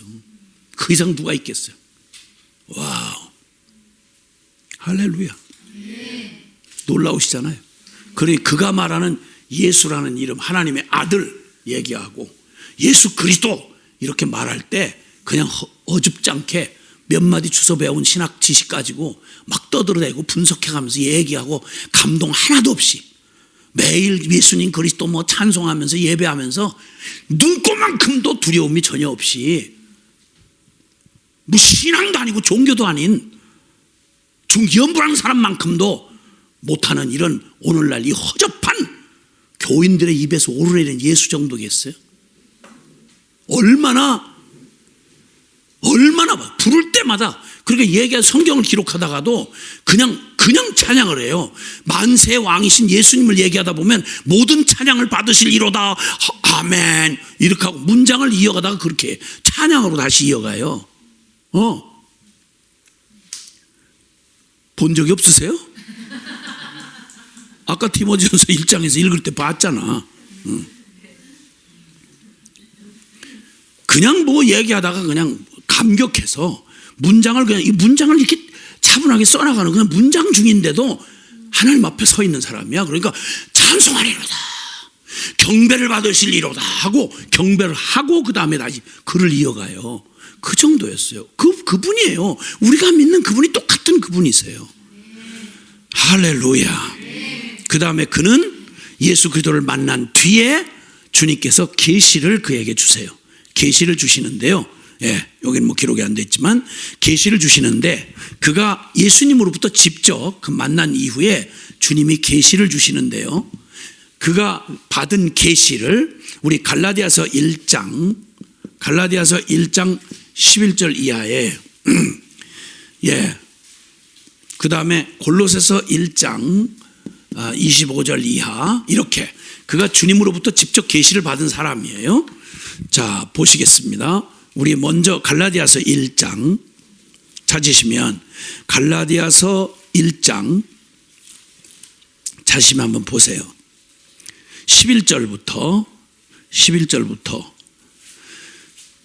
그 이상 누가 있겠어요? 와우, 할렐루야. 놀라우시잖아요. 그러니 그가 말하는 예수라는 이름, 하나님의 아들 얘기하고 예수 그리스도 이렇게 말할 때 그냥 어줍지 않게 몇 마디 주워 배운 신학 지식 가지고 막 떠들어대고 분석해가면서 얘기하고 감동 하나도 없이 매일 예수님 그리스도 뭐 찬송하면서 예배하면서 눈꼽만큼도 두려움이 전혀 없이, 뭐 신앙도 아니고 종교도 아닌 연불하는 사람만큼도 못하는 이런 오늘날 이 허접한 교인들의 입에서 오르내리는 예수 정도겠어요? 얼마나 부를 때마다 그렇게 얘기한 성경을 기록하다가도 그냥 찬양을 해요. 만세 왕이신 예수님을 얘기하다 보면 모든 찬양을 받으실이로다 아멘 이렇게 하고 문장을 이어가다가 그렇게 찬양으로 다시 이어가요. 본 적이 없으세요? 아까 디모데전서 1장에서 읽을 때 봤잖아. 그냥 뭐 얘기하다가 그냥 감격해서 문장을 그냥 이 문장을 이렇게 차분하게 써나가는 그냥 문장 중인데도 하나님 앞에 서 있는 사람이야. 그러니까 찬송하리로다, 경배를 받으실리로다 하고 경배를 하고 그 다음에 다시 글을 이어가요. 그 정도였어요. 그분이에요. 우리가 믿는 그분이 똑같은 그분이세요. 할렐루야. 그 다음에 그는 예수 그리스도를 만난 뒤에 주님께서 계시를 그에게 주세요. 계시를 주시는데요. 여기는 뭐 기록이 안 돼 있지만 계시를 주시는데, 그가 예수님으로부터 직접 그 만난 이후에 주님이 계시를 주시는데요. 그가 받은 계시를 우리 갈라디아서 1장 11절 이하에 그 다음에 골로새서 1장 25절 이하, 이렇게 그가 주님으로부터 직접 계시를 받은 사람이에요. 자, 보시겠습니다. 우리 먼저 갈라디아서 1장 찾으시면 갈라디아서 1장 찾으시면 한번 보세요. 11절부터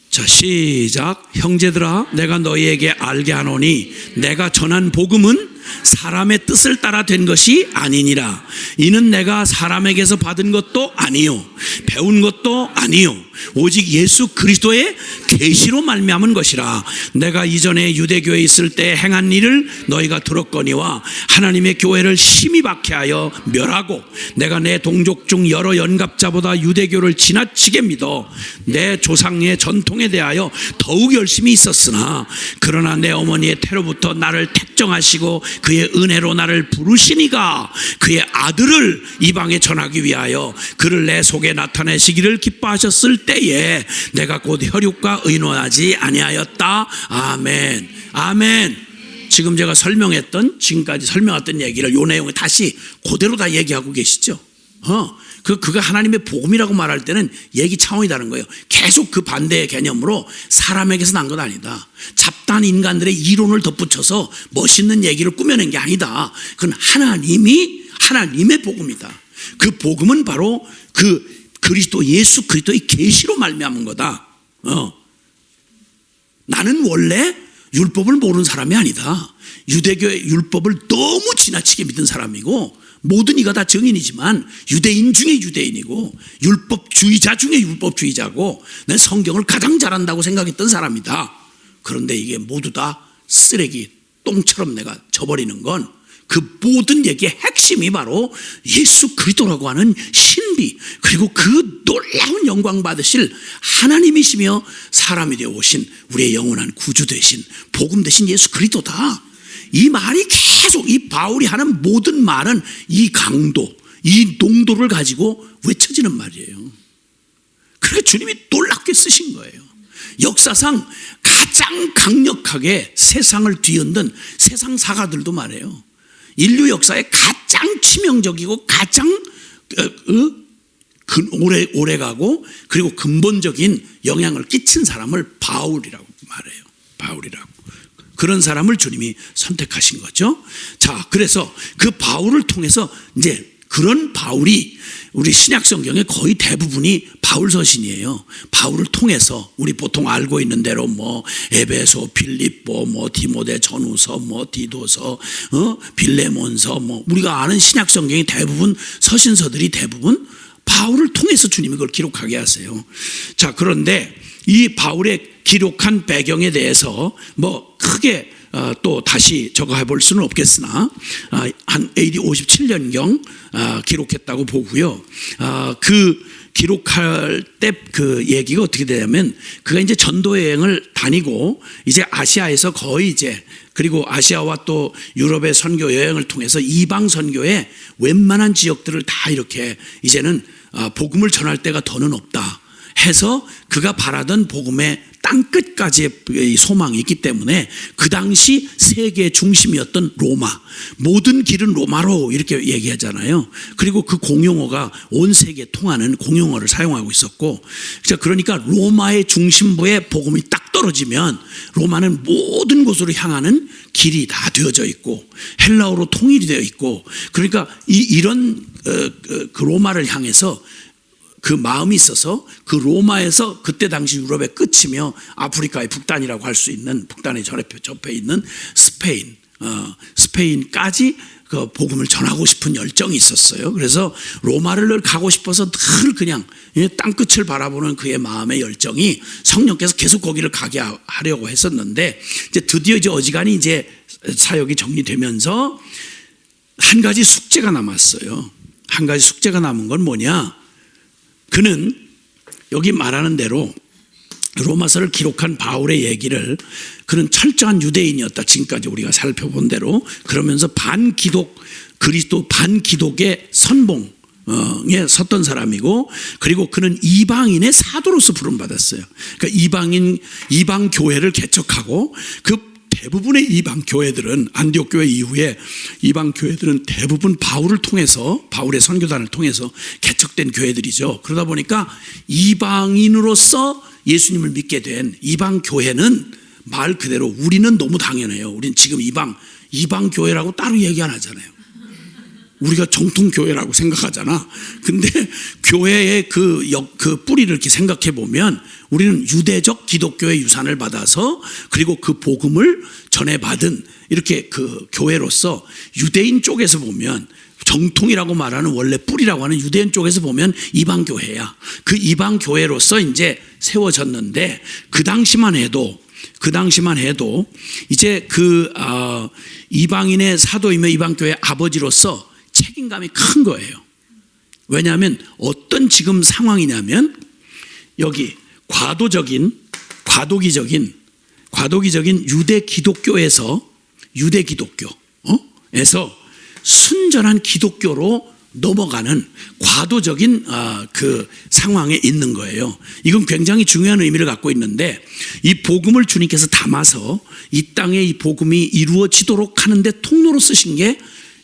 자, 시작. 형제들아, 내가 너희에게 알게 하노니 내가 전한 복음은 사람의 뜻을 따라 된 것이 아니니라. 이는 내가 사람에게서 받은 것도 아니요 배운 것도 아니요 오직 예수 그리스도의 계시로 말미암은 것이라. 내가 이전에 유대교에 있을 때 행한 일을 너희가 들었거니와 하나님의 교회를 심히 박해하여 멸하고 내가 내 동족 중 여러 연갑자보다 유대교를 지나치게 믿어 내 조상의 전통에 대하여 더욱 열심히 있었으나 그러나 내 어머니의 태로부터 나를 택정하시고 그의 은혜로 나를 부르시니가 그의 아들을 이방에 전하기 위하여 그를 내 속에 나타내시기를 기뻐하셨을 때에 내가 곧 혈육과 의논하지 아니하였다. 아멘. 아멘. 지금 제가 지금까지 설명했던 얘기를 요 내용에 다시 그대로 다 얘기하고 계시죠. 그가 하나님의 복음이라고 말할 때는 얘기 차원이 다른 거예요. 계속 그 반대의 개념으로 사람에게서 난 건 아니다. 잡다한 인간들의 이론을 덧붙여서 멋있는 얘기를 꾸며낸 게 아니다. 그건 하나님의 복음이다. 그 복음은 바로 그 그리스도 예수 그리스도의 계시로 말미암은 거다. 나는 원래 율법을 모르는 사람이 아니다. 유대교의 율법을 너무 지나치게 믿은 사람이고 모든 이가 다 증인이지만 유대인 중에 유대인이고 율법주의자 중에 율법주의자고 내 성경을 가장 잘한다고 생각했던 사람이다. 그런데 이게 모두 다 쓰레기 똥처럼 내가 져버리는 건 그 모든 얘기의 핵심이 바로 예수 그리스도라고 하는 신비, 그리고 그 놀라운 영광 받으실 하나님이시며 사람이 되어 오신 우리의 영원한 구주 되신 복음 되신 예수 그리스도다. 이 말이 계속 이 바울이 하는 모든 말은 이 강도, 이 농도를 가지고 외쳐지는 말이에요. 그러니까 주님이 놀랍게 쓰신 거예요. 역사상 가장 강력하게 세상을 뒤흔든 세상 사가들도 말해요. 인류 역사에 가장 치명적이고 가장 오래가고 그리고 근본적인 영향을 끼친 사람을 바울이라고 말해요. 바울이라고. 그런 사람을 주님이 선택하신 거죠. 자, 그래서 그 바울을 통해서 이제 그런 바울이 우리 신약 성경의 거의 대부분이 바울 서신이에요. 바울을 통해서 우리 보통 알고 있는 대로 에베소, 빌립보, 디모데 전후서, 디도서, 빌레몬서, 우리가 아는 신약 성경의 대부분 서신서들이 대부분 바울을 통해서 주님이 그걸 기록하게 하세요. 자, 그런데 이 바울의 기록한 배경에 대해서 크게 또 다시 저거 해볼 수는 없겠으나 한 AD 57년경 기록했다고 보고요. 그 기록할 때 그 얘기가 어떻게 되냐면 그가 이제 전도 여행을 다니고 이제 아시아에서 거의 이제 그리고 아시아와 또 유럽의 선교 여행을 통해서 이방 선교의 웬만한 지역들을 다 이렇게 이제는 복음을 전할 때가 더는 없다 해서 그가 바라던 복음의 땅끝까지의 소망이 있기 때문에 그 당시 세계의 중심이었던 로마, 모든 길은 로마로 이렇게 얘기하잖아요. 그리고 그 공용어가 온 세계에 통하는 공용어를 사용하고 있었고, 그러니까 로마의 중심부에 복음이 딱 떨어지면 로마는 모든 곳으로 향하는 길이 다 되어져 있고 헬라어로 통일이 되어 있고, 그러니까 이런 그 로마를 향해서 그 마음이 있어서 그 로마에서 그때 당시 유럽의 끝이며 아프리카의 북단이라고 할 수 있는, 북단에 접해 있는 스페인까지 그 복음을 전하고 싶은 열정이 있었어요. 그래서 로마를 가고 싶어서 늘 그냥 땅끝을 바라보는 그의 마음의 열정이 성령께서 계속 거기를 가게 하려고 했었는데, 이제 드디어 이제 어지간히 이제 사역이 정리되면서 한 가지 숙제가 남았어요. 한 가지 숙제가 남은 건 뭐냐? 그는 여기 말하는 대로 로마서를 기록한 바울의 얘기를, 그는 철저한 유대인이었다. 지금까지 우리가 살펴본 대로. 그러면서 그리스도 반기독의 선봉에 섰던 사람이고, 그리고 그는 이방인의 사도로서 부름받았어요. 그러니까 이방 교회를 개척하고, 그 대부분의 이방 교회들은, 안디옥 교회 이후에 이방 교회들은 대부분 바울을 통해서, 바울의 선교단을 통해서 개척된 교회들이죠. 그러다 보니까 이방인으로서 예수님을 믿게 된 이방 교회는 말 그대로 우리는 너무 당연해요. 우리는 지금 이방 교회라고 따로 얘기 안 하잖아요. 우리가 정통 교회라고 생각하잖아. 근데 교회의 그 뿌리를 이렇게 생각해 보면 우리는 유대적 기독교의 유산을 받아서, 그리고 그 복음을 전해받은 이렇게 그 교회로서 유대인 쪽에서 보면 정통이라고 말하는 원래 뿌리라고 하는 유대인 쪽에서 보면 이방 교회야. 그 이방 교회로서 이제 세워졌는데 그 당시만 해도 이제 이방인의 사도이며 이방 교회 아버지로서 책임감이 큰 거예요. 왜냐하면 어떤 지금 상황이냐면 여기 과도기적인 유대 기독교에서 순전한 기독교로 넘어가는 과도적인 그 상황에 있는 거예요. 이건 굉장히 중요한 의미를 갖고 있는데 이 복음을 주님께서 담아서 이 땅에 이 복음이 이루어지도록 하는데 통로로 쓰신 게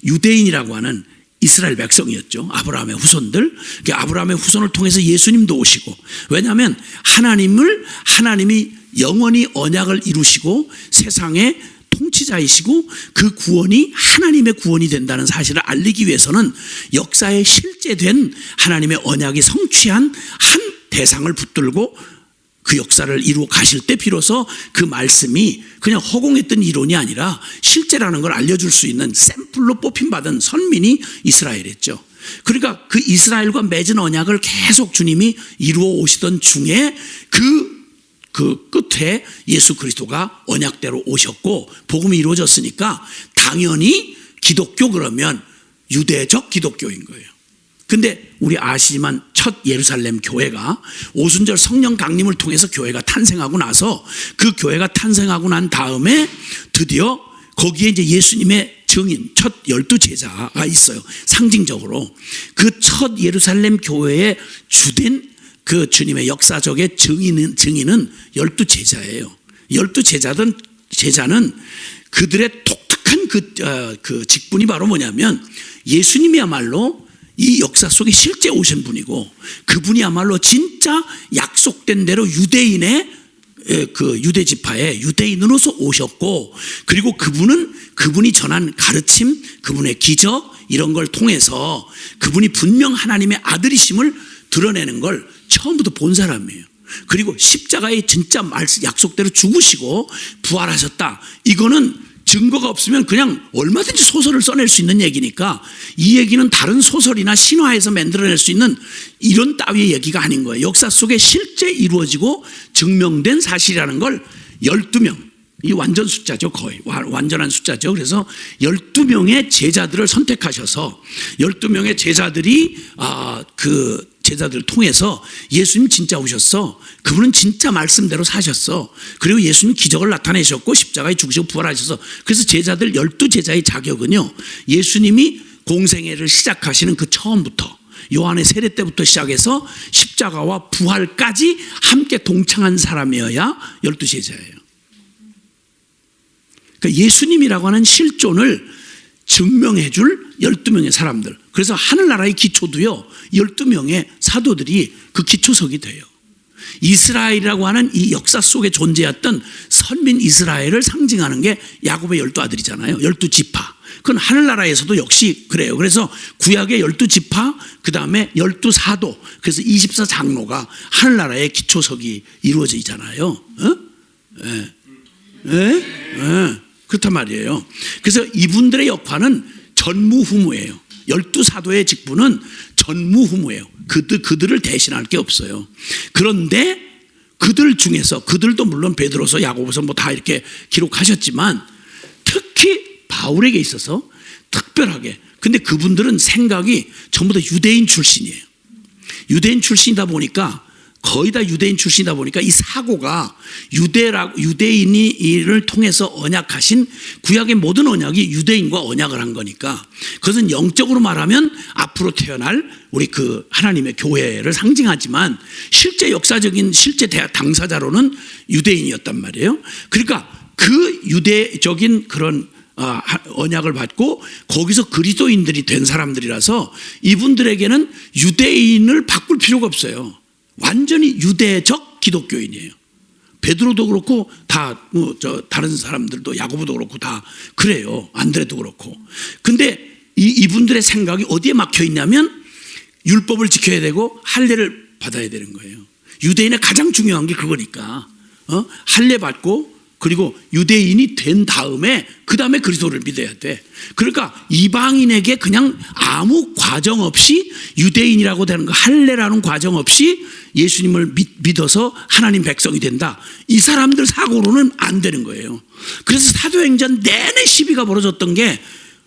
유대인이라고 하는 이스라엘 백성이었죠. 아브라함의 후손들. 아브라함의 후손을 통해서 예수님도 오시고, 왜냐하면 하나님이 영원히 언약을 이루시고 세상에 통치자이시고 그 구원이 하나님의 구원이 된다는 사실을 알리기 위해서는 역사에 실제된 하나님의 언약이 성취한 한 대상을 붙들고 그 역사를 이루어 가실 때 비로소 그 말씀이 그냥 허공했던 이론이 아니라 실제라는 걸 알려줄 수 있는 샘플로 뽑힘받은 선민이 이스라엘이었죠. 그러니까 그 이스라엘과 맺은 언약을 계속 주님이 이루어 오시던 중에 그 끝에 예수 그리스도가 언약대로 오셨고 복음이 이루어졌으니까 당연히 기독교 그러면 유대적 기독교인 거예요. 근데 우리 아시지만 첫 예루살렘 교회가 오순절 성령 강림을 통해서 교회가 탄생하고 나서 그 교회가 탄생하고 난 다음에 드디어 거기에 이제 예수님의 증인 첫 12제자가 있어요. 상징적으로 그 첫 예루살렘 교회의 주된 그 주님의 역사적의 증인은 12제자예요. 12제자는 그들의 독특한 그 직분이 바로 뭐냐면 예수님이야말로 이 역사 속에 실제 오신 분이고 그분이야말로 진짜 약속된 대로 유대인의 그 유대 지파의 유대인으로서 오셨고, 그리고 그분이 전한 가르침, 그분의 기적 이런 걸 통해서 그분이 분명 하나님의 아들이심을 드러내는 걸 처음부터 본 사람이에요. 그리고 십자가에 진짜 약속대로 죽으시고 부활하셨다. 이거는 증거가 없으면 그냥 얼마든지 소설을 써낼 수 있는 얘기니까 이 얘기는 다른 소설이나 신화에서 만들어낼 수 있는 이런 따위의 얘기가 아닌 거예요. 역사 속에 실제 이루어지고 증명된 사실이라는 걸 12명, 이 완전 숫자죠. 거의 완전한 숫자죠. 그래서 12명의 제자들을 선택하셔서 12명의 제자들이 그 제자들을 통해서 예수님 진짜 오셨어. 그분은 진짜 말씀대로 사셨어. 그리고 예수님 기적을 나타내셨고 십자가에 죽으시고 부활하셔서, 그래서 제자들 12제자의 자격은요, 예수님이 공생애를 시작하시는 그 처음부터 요한의 세례 때부터 시작해서 십자가와 부활까지 함께 동창한 사람이어야 12제자예요. 그러니까 예수님이라고 하는 실존을 증명해 줄 12명의 사람들. 그래서 하늘나라의 기초도요 12명의 사도들이 그 기초석이 돼요. 이스라엘이라고 하는 이 역사 속에 존재했던 선민 이스라엘을 상징하는 게 야곱의 12아들이잖아요. 12지파. 그건 하늘나라에서도 역시 그래요. 그래서 구약의 12지파, 그 다음에 12사도, 그래서 24장로가 하늘나라의 기초석이 이루어져 있잖아요. 그렇단 말이에요. 그래서 이분들의 역할은 전무후무예요. 12사도의 직분은 전무후무예요. 그들을 대신할 게 없어요. 그런데 그들 중에서, 그들도 물론 베드로서 야고보서 뭐 다 이렇게 기록하셨지만 특히 바울에게 있어서 특별하게, 근데 그분들은 생각이 전부 다 유대인 출신이에요. 유대인 출신이다 보니까, 거의 다 유대인 출신이다 보니까 이 사고가 유대인이 이를 통해서 언약하신 구약의 모든 언약이 유대인과 언약을 한 거니까, 그것은 영적으로 말하면 앞으로 태어날 우리 그 하나님의 교회를 상징하지만 실제 역사적인 실제 당사자로는 유대인이었단 말이에요. 그러니까 그 유대적인 그런 언약을 받고 거기서 그리스도인들이 된 사람들이라서 이분들에게는 유대인을 바꿀 필요가 없어요. 완전히 유대적 기독교인이에요. 베드로도 그렇고 다른 사람들도, 야고보도 그렇고 다 그래요. 안드레도 그렇고. 근데 이분들의 생각이 어디에 막혀 있냐면 율법을 지켜야 되고 할례를 받아야 되는 거예요. 유대인의 가장 중요한 게 그거니까 할례 받고 그리고 유대인이 된 다음에 그 다음에 그리스도를 믿어야 돼. 그러니까 이방인에게 그냥 아무 과정 없이 유대인이라고 되는 거 할례라는 과정 없이 예수님을 믿어서 하나님 백성이 된다. 이 사람들 사고로는 안 되는 거예요. 그래서 사도행전 내내 시비가 벌어졌던 게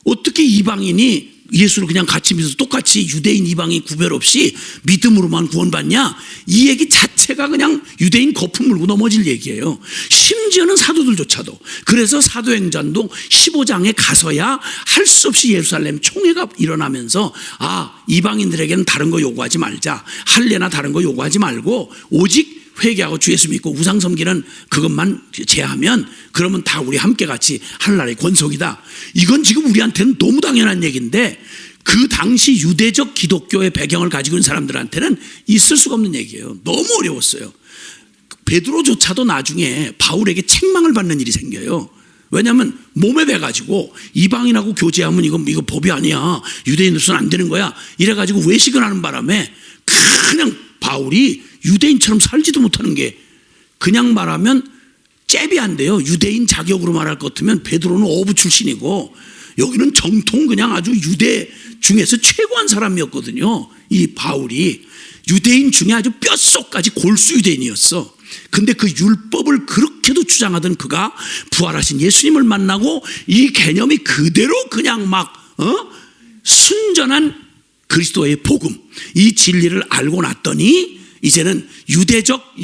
어떻게 이방인이 예수를 그냥 같이 믿어서 똑같이 유대인 이방인 구별 없이 믿음으로만 구원받냐? 이 얘기 자체가 그냥 유대인 거품 물고 넘어질 얘기예요. 심지어는 사도들조차도. 그래서 사도행전도 15장에 가서야 할 수 없이 예루살렘 총회가 일어나면서 이방인들에게는 다른 거 요구하지 말자. 할례나 다른 거 요구하지 말고 오직 회개하고 주 예수 믿고 우상 섬기는 그것만 제하면 그러면 다 우리 함께 같이 하늘나라의 권속이다. 이건 지금 우리한테는 너무 당연한 얘기인데 그 당시 유대적 기독교의 배경을 가지고 있는 사람들한테는 있을 수가 없는 얘기예요. 너무 어려웠어요. 베드로조차도 나중에 바울에게 책망을 받는 일이 생겨요. 왜냐하면 몸에 배가지고 이방인하고 교제하면 이거 법이 아니야. 유대인으로서는 안 되는 거야. 이래가지고 외식을 하는 바람에 그냥 바울이 유대인처럼 살지도 못하는 게 그냥 말하면 잽이 안 돼요. 유대인 자격으로 말할 것 같으면 베드로는 어부 출신이고 여기는 정통 그냥 아주 유대 중에서 최고한 사람이었거든요. 이 바울이 유대인 중에 아주 뼛속까지 골수 유대인이었어. 근데 그 율법을 그렇게도 주장하던 그가 부활하신 예수님을 만나고 이 개념이 그대로 그냥 막 순전한 그리스도의 복음, 이 진리를 알고 났더니 이제는 유대적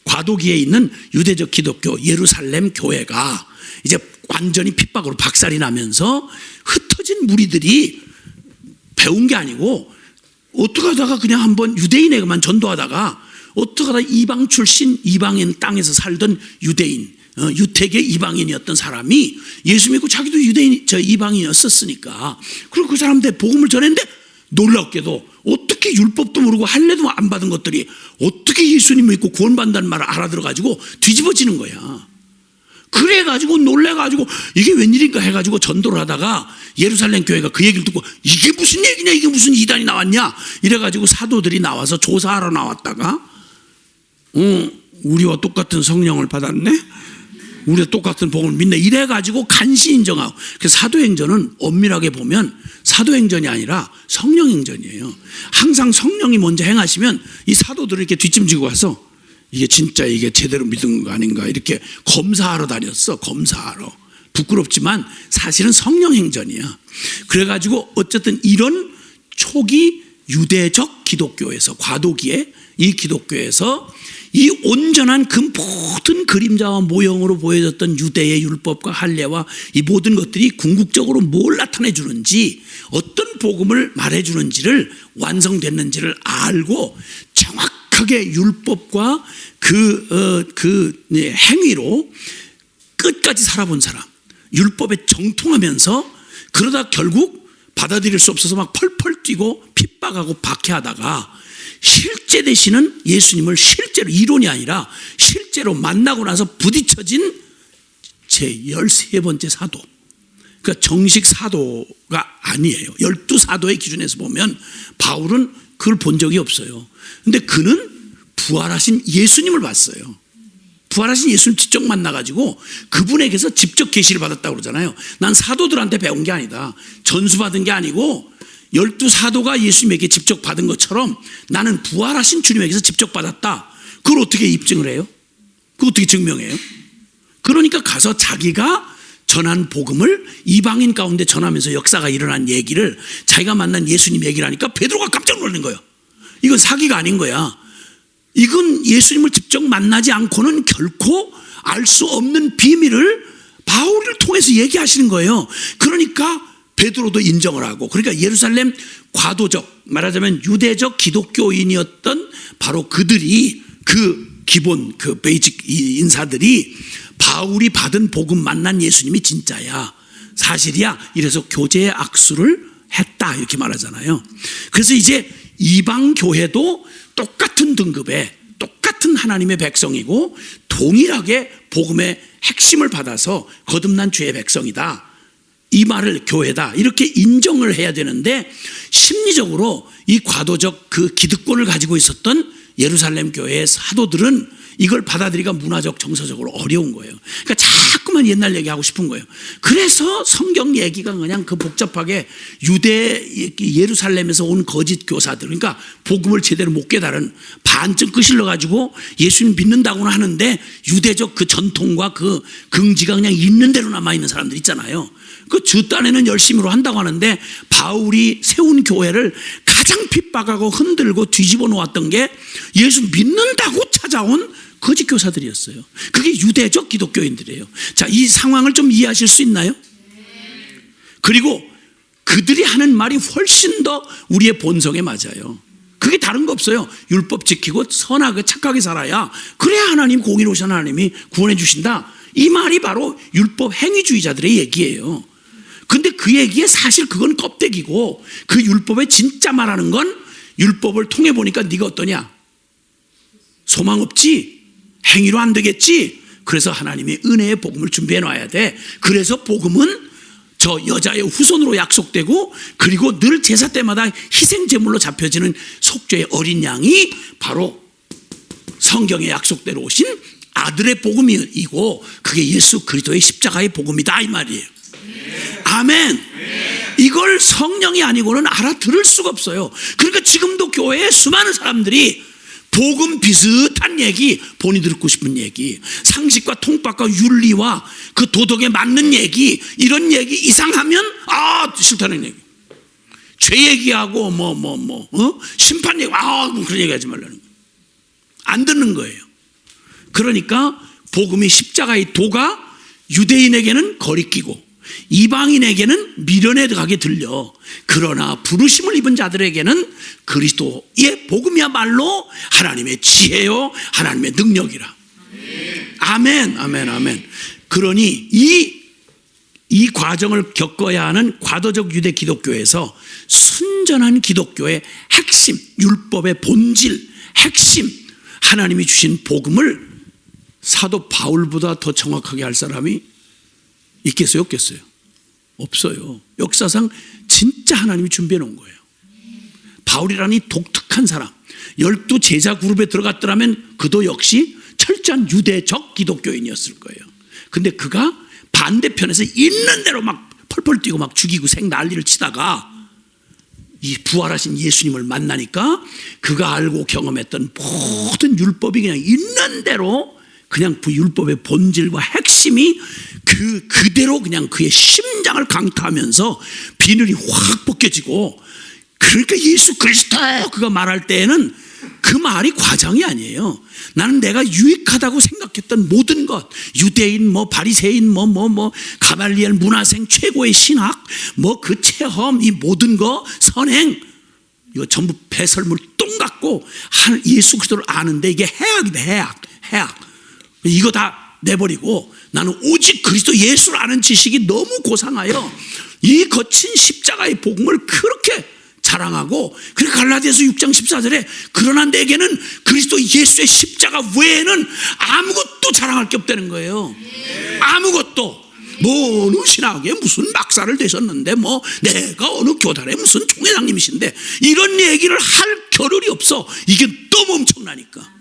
과도기에 있는 유대적 기독교 예루살렘 교회가 이제 완전히 핍박으로 박살이 나면서 흩어진 무리들이 배운 게 아니고 어떻게 하다가 그냥 한번 유대인에게만 전도하다가 어떻게 하다 이방 출신 이방인 땅에서 살던 유대인 유택의 이방인이었던 사람이 예수 믿고 자기도 유대인 이방인이었었으니까 그리고 그 사람한테 복음을 전했는데 놀랍게도 어떻게 율법도 모르고 할례도 안 받은 것들이 어떻게 예수님 믿고 구원받는다는 말을 알아들어가지고 뒤집어지는 거야. 그래가지고 놀래가지고 이게 웬일인가 해가지고 전도를 하다가 예루살렘 교회가 그 얘기를 듣고 이게 무슨 얘기냐, 이게 무슨 이단이 나왔냐 이래가지고 사도들이 나와서 조사하러 나왔다가 우리와 똑같은 성령을 받았네, 우리가 똑같은 복음을 믿네 이래가지고 간신히 인정하고. 그래서 사도행전은 엄밀하게 보면 사도행전이 아니라 성령행전이에요. 항상 성령이 먼저 행하시면 이 사도들을 이렇게 뒷짐지고 와서 이게 진짜 이게 제대로 믿은 거 아닌가 이렇게 검사하러 다녔어. 검사하러. 부끄럽지만 사실은 성령행전이야. 그래가지고 어쨌든 이런 초기 유대적 기독교에서 과도기에 이 기독교에서 이 온전한 그 모든 그림자와 모형으로 보여졌던 유대의 율법과 할례와 이 모든 것들이 궁극적으로 뭘 나타내 주는지 어떤 복음을 말해 주는지를 완성됐는지를 알고 정확하게 율법과 그 행위로 끝까지 살아본 사람, 율법에 정통하면서 그러다 결국 받아들일 수 없어서 막 펄펄 뛰고 핍박하고 박해하다가 실제 되시는 예수님을 실제로 이론이 아니라 실제로 만나고 나서 부딪혀진 제 13번째 사도. 그러니까 정식 사도가 아니에요. 12사도의 기준에서 보면 바울은 그걸 본 적이 없어요. 근데 그는 부활하신 예수님을 봤어요. 부활하신 예수님 직접 만나가지고 그분에게서 직접 계시를 받았다고 그러잖아요. 난 사도들한테 배운 게 아니다. 전수받은 게 아니고 12사도가 예수님에게 직접 받은 것처럼 나는 부활하신 주님에게서 직접 받았다. 그걸 어떻게 입증을 해요? 그걸 어떻게 증명해요? 그러니까 가서 자기가 전한 복음을 이방인 가운데 전하면서 역사가 일어난 얘기를 자기가 만난 예수님 얘기를 하니까 베드로가 깜짝 놀란 거예요. 이건 사기가 아닌 거야. 이건 예수님을 직접 만나지 않고는 결코 알 수 없는 비밀을 바울을 통해서 얘기하시는 거예요. 그러니까 베드로도 인정을 하고, 그러니까 예루살렘 과도적, 말하자면 유대적 기독교인이었던 바로 그들이 그 기본 그 베이직 인사들이 바울이 받은 복음 만난 예수님이 진짜야, 사실이야, 이래서 교제의 악수를 했다 이렇게 말하잖아요. 그래서 이제 이방 교회도 똑같은 등급의 똑같은 하나님의 백성이고 동일하게 복음의 핵심을 받아서 거듭난 주의 백성이다, 이 말을 교회다 이렇게 인정을 해야 되는데 심리적으로 이 과도적 그 기득권을 가지고 있었던 예루살렘 교회의 사도들은 이걸 받아들이기가 문화적 정서적으로 어려운 거예요. 그러니까 자꾸만 옛날 얘기하고 싶은 거예요. 그래서 성경 얘기가 그냥 그 복잡하게 유대 예루살렘에서 온 거짓 교사들, 그러니까 복음을 제대로 못 깨달은 반쯤 끄실러 가지고 예수님 믿는다고는 하는데 유대적 그 전통과 그 긍지가 그냥 있는 대로 남아있는 사람들 있잖아요. 그 주 딴에는 열심히로 한다고 하는데 바울이 세운 교회를 가장 핍박하고 흔들고 뒤집어 놓았던 게 예수 믿는다고 찾아온 거짓 교사들이었어요. 그게 유대적 기독교인들이에요. 자, 이 상황을 좀 이해하실 수 있나요? 그리고 그들이 하는 말이 훨씬 더 우리의 본성에 맞아요. 그게 다른 거 없어요. 율법 지키고 선하게 착하게 살아야 그래야 하나님, 공의로우신 하나님이 구원해 주신다. 이 말이 바로 율법 행위주의자들의 얘기예요. 근데 그 얘기에 사실 그건 껍데기고, 그 율법의 진짜 말하는 건 율법을 통해 보니까 네가 어떠냐? 소망 없지? 행위로 안 되겠지? 그래서 하나님이 은혜의 복음을 준비해 놔야 돼. 그래서 복음은 저 여자의 후손으로 약속되고, 그리고 늘 제사 때마다 희생 제물로 잡혀지는 속죄의 어린 양이 바로 성경의 약속대로 오신 아들의 복음이고, 그게 예수 그리스도의 십자가의 복음이다, 이 말이에요. 아멘. 이걸 성령이 아니고는 알아들을 수가 없어요. 그러니까 지금도 교회에 수많은 사람들이 복음 비슷한 얘기, 본인이 듣고 싶은 얘기, 상식과 통박과 윤리와 그 도덕에 맞는 얘기, 이런 얘기 이상하면 싫다는 얘기, 죄 얘기하고 심판 얘기, 뭐 그런 얘기 하지 말라는 거예요. 안 듣는 거예요. 그러니까 복음이 십자가의 도가 유대인에게는 거리끼고 이방인에게는 미련에 가게 들려. 그러나 부르심을 입은 자들에게는 그리스도의 복음이야말로 하나님의 지혜요 하나님의 능력이라. 아멘, 아멘, 아멘. 그러니 이 과정을 겪어야 하는 과도적 유대 기독교에서 순전한 기독교의 핵심, 율법의 본질, 핵심, 하나님이 주신 복음을 사도 바울보다 더 정확하게 할 사람이 있겠어요, 없겠어요? 없어요. 역사상 진짜 하나님이 준비해 놓은 거예요. 바울이라는 이 독특한 사람, 12 제자 그룹에 들어갔더라면 그도 역시 철저한 유대적 기독교인이었을 거예요. 근데 그가 반대편에서 있는 대로 막 펄펄 뛰고 막 죽이고 생 난리를 치다가 이 부활하신 예수님을 만나니까 그가 알고 경험했던 모든 율법이 그냥 있는 대로, 그냥 그 율법의 본질과 핵심이 그대로 그냥 그의 심장을 강타하면서 비늘이 확 벗겨지고, 그러니까 예수 그리스도 그가 말할 때에는 그 말이 과장이 아니에요. 나는 내가 유익하다고 생각했던 모든 것, 유대인, 바리새인, 가발리엘 문화생, 최고의 신학, 그 체험, 이 모든 거, 선행, 이거 전부 배설물 똥 같고 예수 그리스도를 아는데 이게 해악이다, 해악. 이거 다 내버리고 나는 오직 그리스도 예수를 아는 지식이 너무 고상하여 이 거친 십자가의 복음을 그렇게 자랑하고, 그래서 갈라디아서 6장 14절에 그러나 내게는 그리스도 예수의 십자가 외에는 아무것도 자랑할 게 없다는 거예요. 아무것도. 어느 신학에 무슨 박사를 되셨는데, 내가 어느 교단에 무슨 총회장님이신데, 이런 얘기를 할 겨를이 없어. 이게 너무 엄청나니까.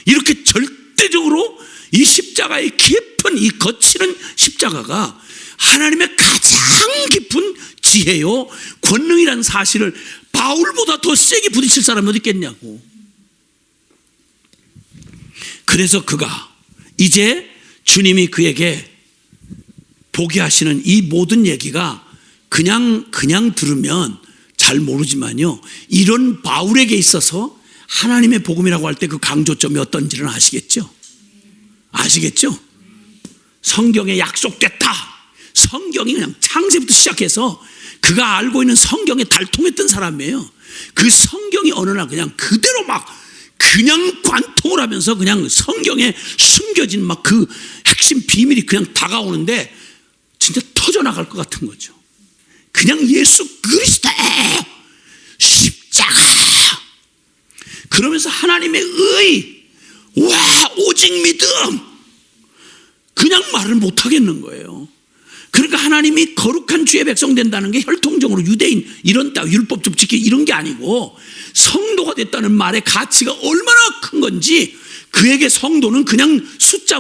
이렇게 절대적으로 이 십자가의 깊은, 이 거치는 십자가가 하나님의 가장 깊은 지혜요 권능이라는 사실을 바울보다 더 세게 부딪힐 사람이 어디 있겠냐고. 그래서 그가 이제 주님이 그에게 보게 하시는 이 모든 얘기가 그냥 들으면 잘 모르지만요, 이런 바울에게 있어서 하나님의 복음이라고 할 때 그 강조점이 어떤지는 아시겠죠? 성경에 약속됐다. 성경이 그냥 창세부터 시작해서 그가 알고 있는 성경에 달통했던 사람이에요. 그 성경이 어느 날 그냥 그대로 그냥 관통을 하면서 그냥 성경에 숨겨진 그 핵심 비밀이 그냥 다가오는데 진짜 터져나갈 것 같은 거죠. 그냥 예수 그리스도 십자가, 그러면서 하나님의 의, 오직 믿음, 그냥 말을 못 하겠는 거예요. 그러니까 하나님이 거룩한 주의 백성 된다는 게 혈통적으로 유대인 이런 따위 율법 좀 지키고 이런 게 아니고 성도가 됐다는 말의 가치가 얼마나 큰 건지, 그에게 성도는 그냥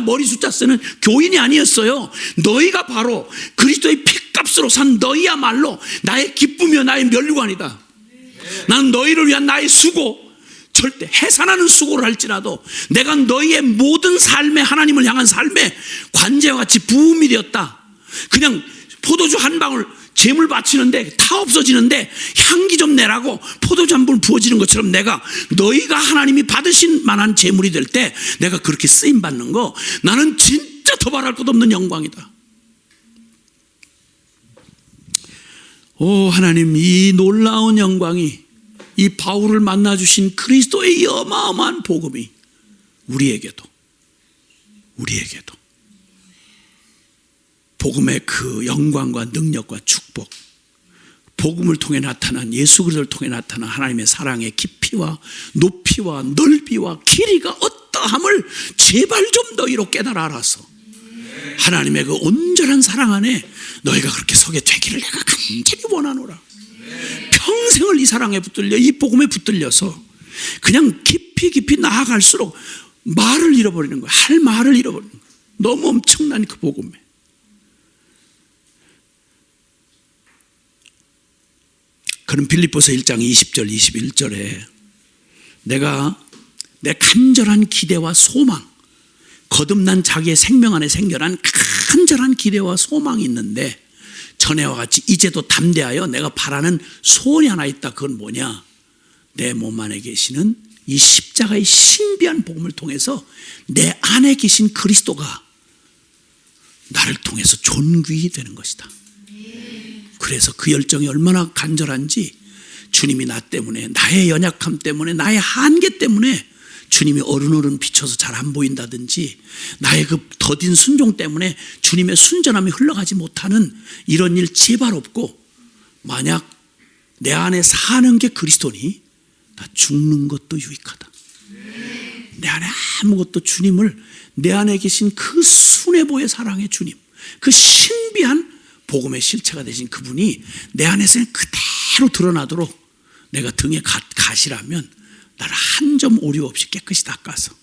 머리 숫자 쓰는 교인이 아니었어요. 너희가 바로 그리스도의 피값으로 산 너희야말로 나의 기쁨이요 나의 면류관이다. 나는 너희를 위한 나의 수고, 절대 해산하는 수고를 할지라도 내가 너희의 모든 삶에, 하나님을 향한 삶에 관제와 같이 부음이 되었다. 그냥 포도주 한 방울 제물 바치는데 다 없어지는데 향기 좀 내라고 포도주 한 번 부어지는 것처럼 내가 너희가 하나님이 받으신 만한 제물이 될 때 내가 그렇게 쓰임받는 거, 나는 진짜 더 말할 것 없는 영광이다. 오 하나님, 이 놀라운 영광이, 이 바울을 만나주신 그리스도의 어마어마한 복음이 우리에게도 복음의 그 영광과 능력과 축복, 복음을 통해 나타난, 예수 그리스도를 통해 나타난 하나님의 사랑의 깊이와 높이와 넓이와 길이가 어떠함을 제발 좀 너희로 깨달아 알아서 하나님의 그 온전한 사랑 안에 너희가 그렇게 서게 되기를 내가 간절히 원하노라. 평생을 이 사랑에 붙들려, 이 복음에 붙들려서 그냥 깊이 나아갈수록 말을 잃어버리는 거야. 할 말을 잃어버리는 거야. 너무 엄청난 그 복음에. 그럼 빌립보서 1장 20절 21절에 내가 내 간절한 기대와 소망, 거듭난 자기의 생명 안에 생겨난 간절한 기대와 소망이 있는데, 전에와 같이 이제도 담대하여 내가 바라는 소원이 하나 있다. 그건 뭐냐? 내 몸 안에 계시는 이 십자가의 신비한 복음을 통해서 내 안에 계신 그리스도가 나를 통해서 존귀히 되는 것이다. 그래서 그 열정이 얼마나 간절한지, 주님이 나 때문에, 나의 연약함 때문에, 나의 한계 때문에 주님이 어른어른 비춰서 잘 안 보인다든지, 나의 그 더딘 순종 때문에 주님의 순전함이 흘러가지 못하는 이런 일 제발 없고, 만약 내 안에 사는 게 그리스도니 나 죽는 것도 유익하다. 내 안에 아무것도, 주님을, 내 안에 계신 그 순애보의 사랑의 주님, 그 신비한 복음의 실체가 되신 그분이 내 안에서 그대로 드러나도록 내가 등에 가시라면 나를 한 점 오류 없이 깨끗이 닦아서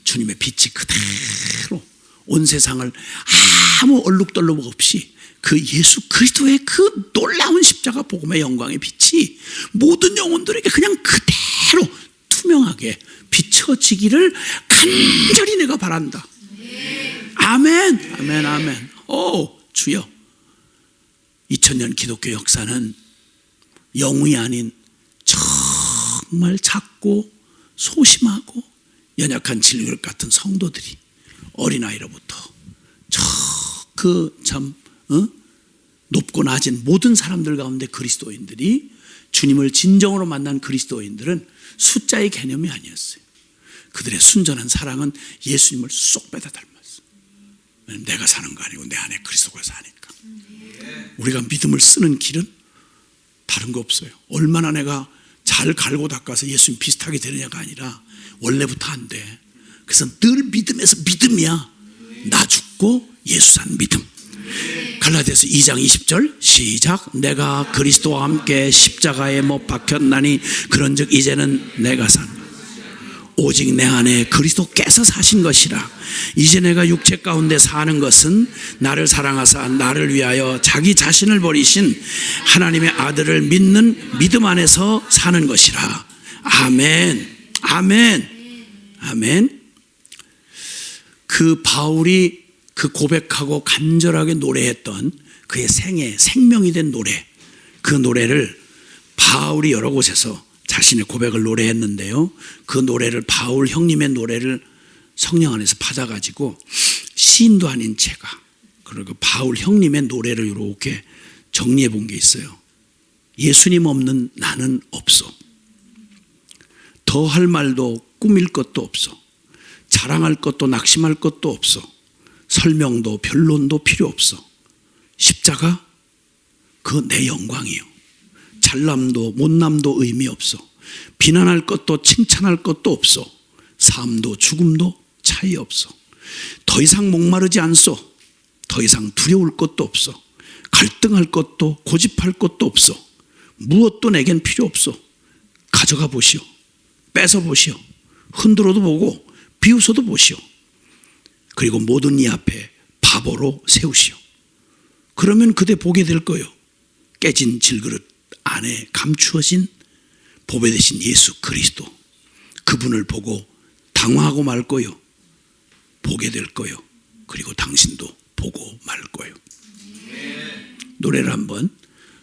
주님의 빛이 그대로 온 세상을 아무 얼룩덜룩 없이 그 예수 그리스도의 그 놀라운 십자가 복음의 영광의 빛이 모든 영혼들에게 그냥 그대로 투명하게 비춰지기를 간절히 내가 바란다. 아멘, 아멘, 아멘. 오 주여, 2000년 기독교 역사는 영웅이 아닌 정말 작고 소심하고 연약한 진리력 같은 성도들이 어린아이로부터 높고 낮은 모든 사람들 가운데 그리스도인들이, 주님을 진정으로 만난 그리스도인들은 숫자의 개념이 아니었어요. 그들의 순전한 사랑은 예수님을 쏙 빼다 닮았어요. 내가 사는 거 아니고 내 안에 그리스도가 사니까. 우리가 믿음을 쓰는 길은 다른 거 없어요. 얼마나 내가 잘 갈고 닦아서 예수님 비슷하게 되느냐가 아니라 원래부터 안 돼. 그래서 늘 믿음에서 믿음이야. 나 죽고 예수 산 믿음. 갈라디아서 2장 20절 시작. 내가 그리스도와 함께 십자가에 못 박혔나니 그런즉 이제는 내가 산 오직 내 안에 그리스도께서 사신 것이라. 이제 내가 육체 가운데 사는 것은 나를 사랑하사 나를 위하여 자기 자신을 버리신 하나님의 아들을 믿는 믿음 안에서 사는 것이라. 아멘, 아멘, 아멘. 그 바울이 그 고백하고 간절하게 노래했던 그의 생명이 된 노래, 그 노래를 바울이 여러 곳에서 자신의 고백을 노래했는데요, 그 노래를, 바울 형님의 노래를 성령 안에서 받아가지고 시인도 아닌 제가, 그리고 바울 형님의 노래를 이렇게 정리해 본 게 있어요. 예수님 없는 나는 없어. 더 할 말도 꾸밀 것도 없어. 자랑할 것도 낙심할 것도 없어. 설명도 변론도 필요 없어. 십자가 그 내 영광이요. 잘남도 못남도 의미 없어. 비난할 것도 칭찬할 것도 없어. 삶도 죽음도 차이 없어. 더 이상 목마르지 않소. 더 이상 두려울 것도 없어. 갈등할 것도 고집할 것도 없어. 무엇도 내겐 필요 없어. 가져가 보시오. 뺏어 보시오. 흔들어도 보고 비웃어도 보시오. 그리고 모든 이 앞에 바보로 세우시오. 그러면 그대 보게 될 거예요. 깨진 질그릇 안에 감추어진 보배 되신 예수 그리스도, 그분을 보고 당황하고 말 거예요. 보게 될 거예요. 그리고 당신도 보고 말 거예요. 노래를 한번,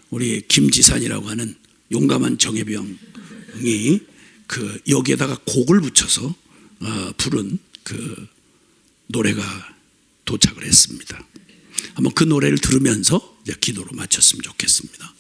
우리 김지산이라고 하는 용감한 정예병이 여기에다가 곡을 붙여서 부른 그 노래가 도착을 했습니다. 한번 그 노래를 들으면서 이제 기도로 마쳤으면 좋겠습니다.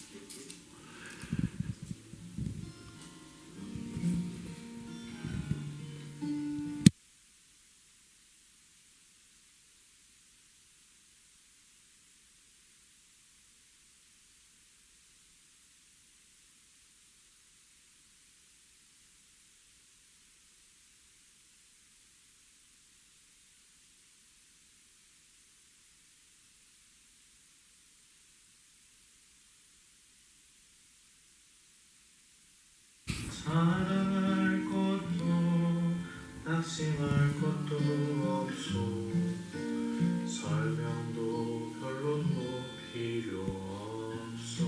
사랑할 것도 낙심할 것도 없소. 설명도 결론도 필요 없소.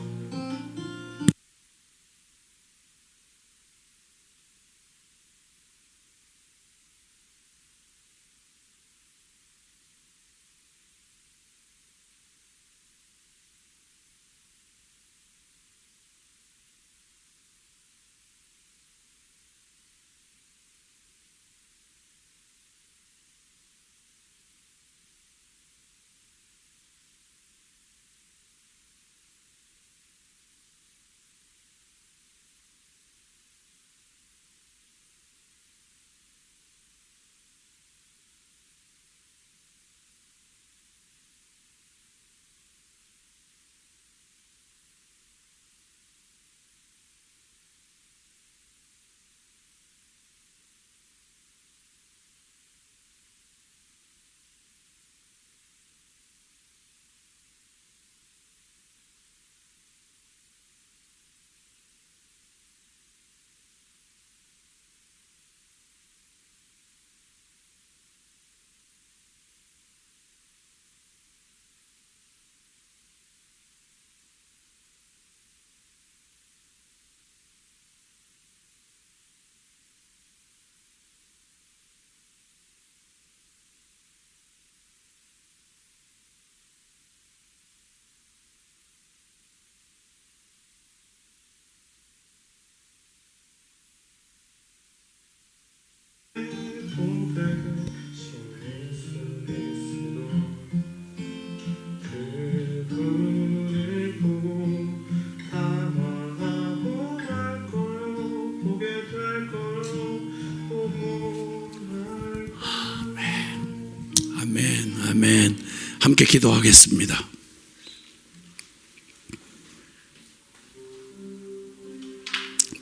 아멘. 함께 기도하겠습니다.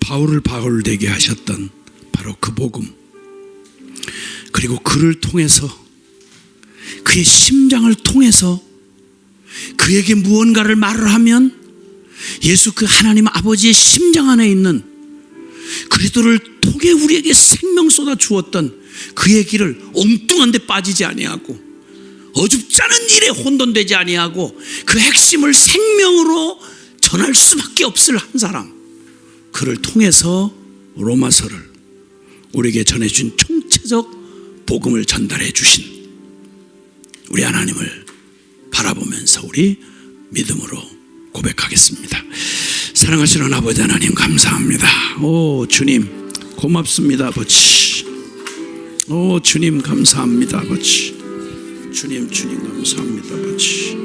바울을 바울 되게 하셨던 바로 그 복음, 그리고 그를 통해서, 그의 심장을 통해서 그에게 무언가를 말을 하면 예수 그 하나님 아버지의 심장 안에 있는 그리스도를 통해 우리에게 생명 쏟아 주었던 그의 길을 엉뚱한 데 빠지지 아니하고 어줍지 않은 일에 혼돈되지 아니하고 그 핵심을 생명으로 전할 수밖에 없을 한 사람, 그를 통해서 로마서를 우리에게 전해준 총체적 복음을 전달해 주신 우리 하나님을 바라보면서 우리 믿음으로 고백하겠습니다. 사랑하시는 아버지 하나님, 감사합니다. 오 주님 고맙습니다 아버지. 오 주님 감사합니다 아버지. 주님 감사합니다 아버지.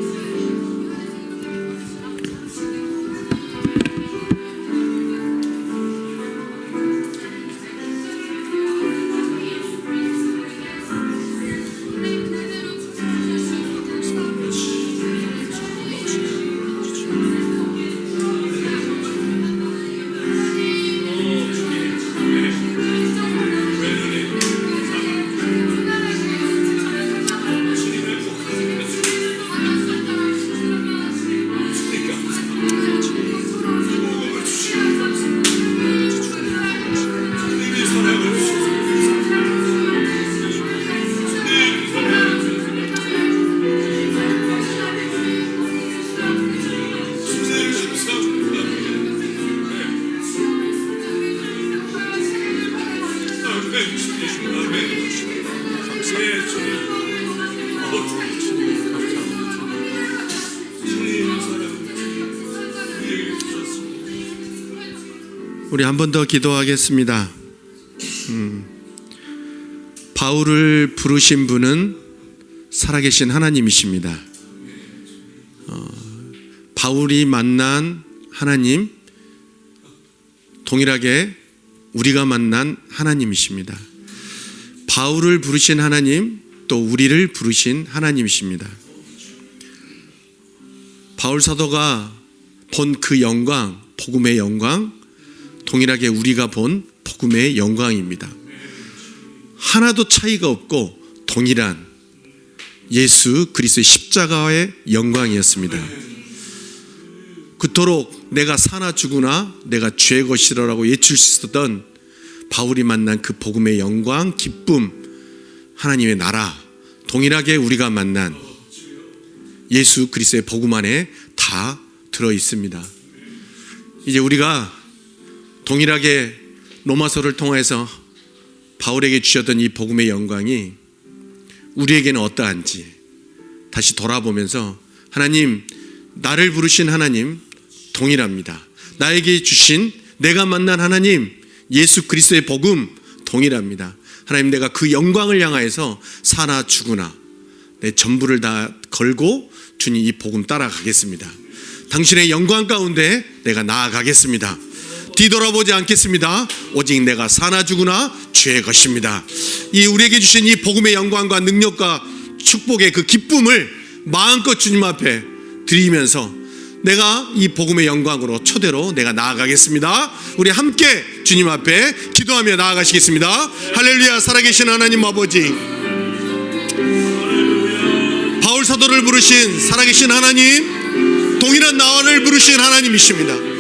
우리 한 번 더 기도하겠습니다. 바울을 부르신 분은 살아계신 하나님이십니다. 바울이 만난 하나님, 동일하게 우리가 만난 하나님이십니다. 바울을 부르신 하나님, 또 우리를 부르신 하나님이십니다. 바울 사도가 본 그 영광, 복음의 영광, 동일하게 우리가 본 복음의 영광입니다. 하나도 차이가 없고 동일한 예수 그리스도의 십자가의 영광이었습니다. 그토록 내가 사나 죽으나 내가 죄의 것이라고 외칠 수 있었던 바울이 만난 그 복음의 영광, 기쁨, 하나님의 나라, 동일하게 우리가 만난 예수 그리스도의 복음 안에 다 들어 있습니다. 이제 우리가 동일하게 로마서를 통해서 바울에게 주셨던 이 복음의 영광이 우리에게는 어떠한지 다시 돌아보면서, 하나님, 나를 부르신 하나님 동일합니다. 나에게 주신, 내가 만난 하나님 예수 그리스도의 복음 동일합니다. 하나님, 내가 그 영광을 향하여서 사나 죽으나 내 전부를 다 걸고 주님 이 복음 따라가겠습니다. 당신의 영광 가운데 내가 나아가겠습니다. 뒤돌아보지 않겠습니다. 오직 내가 사나 죽으나 주의 것입니다. 이 우리에게 주신 이 복음의 영광과 능력과 축복의 그 기쁨을 마음껏 주님 앞에 드리면서 내가 이 복음의 영광으로 초대로 내가 나아가겠습니다. 우리 함께 주님 앞에 기도하며 나아가시겠습니다. 할렐루야. 살아계신 하나님 아버지, 바울 사도를 부르신 살아계신 하나님, 동일한 나를 부르신 하나님이십니다.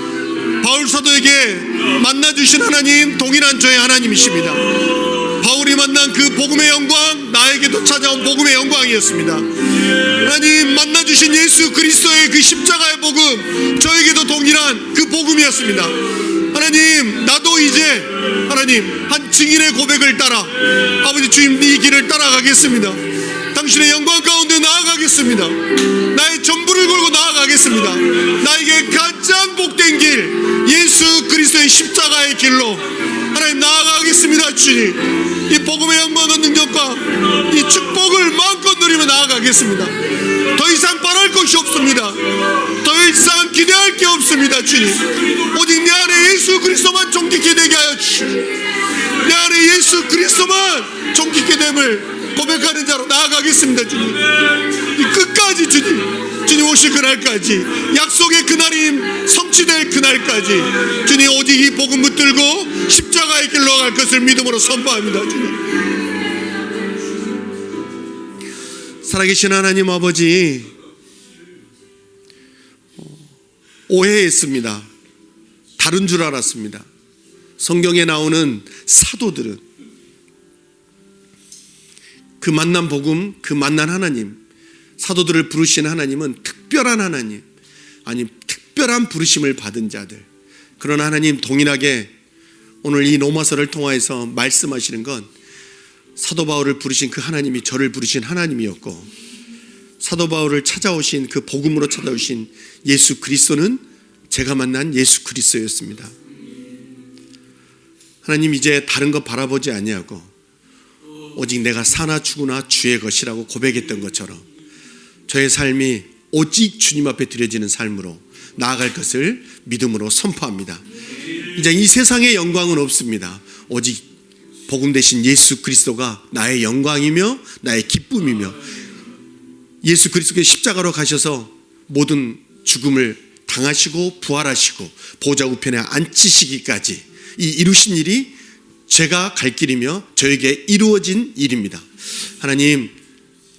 바울 사도에게 만나주신 하나님, 동일한 저의 하나님이십니다. 바울이 만난 그 복음의 영광, 나에게도 찾아온 복음의 영광이었습니다. 하나님, 만나주신 예수 그리스도의 그 십자가의 복음, 저에게도 동일한 그 복음이었습니다. 하나님, 나도 이제 하나님 한 증인의 고백을 따라 아버지 주님 이 길을 따라가겠습니다. 당신의 영광 가운데 나아가겠습니다. 나의 전부를 걸고 나아가겠습니다. 나에게 가장 복된 길, 예수 그리스도의 십자가의 길로 하나님 나아가겠습니다. 주님, 이 복음의 영광과 능력과 이 축복을 마음껏 누리며 나아가겠습니다. 더 이상 바랄 것이 없습니다. 더 이상 기대할 게 없습니다. 주님, 오직 내 안에 예수 그리스도만 존귀케 되게 하여 주시고, 내 안에 예수 그리스도만 존귀케 됨을 고백하는 자로 나아가겠습니다. 주님, 끝까지 주님 오실 그날까지, 약속의 그날이 성취될 그날까지 주님 오직 이 복음 붙들고 십자가의 길로 갈 것을 믿음으로 선포합니다. 주님, 살아계신 하나님 아버지, 오해했습니다. 다른 줄 알았습니다. 성경에 나오는 사도들은 그 만난 복음, 그 만난 하나님, 사도들을 부르신 하나님은 특별한 하나님, 아니 특별한 부르심을 받은 자들. 그러나 하나님, 동일하게 오늘 이 로마서를 통하여서 말씀하시는 건 사도 바울을 부르신 그 하나님이 저를 부르신 하나님이었고, 사도 바울을 찾아오신 그 복음으로 찾아오신 예수 그리스도는 제가 만난 예수 그리스도였습니다. 하나님, 이제 다른 것 바라보지 아니하고 오직 내가 사나 죽으나 주의 것이라고 고백했던 것처럼 저의 삶이 오직 주님 앞에 드려지는 삶으로 나아갈 것을 믿음으로 선포합니다. 이제 이 세상의 영광은 없습니다. 오직 복음 되신 예수 그리스도가 나의 영광이며 나의 기쁨이며, 예수 그리스도의 십자가로 가셔서 모든 죽음을 당하시고 부활하시고 보좌 우편에 앉히시기까지 이 이루신 일이 제가 갈 길이며 저에게 이루어진 일입니다. 하나님,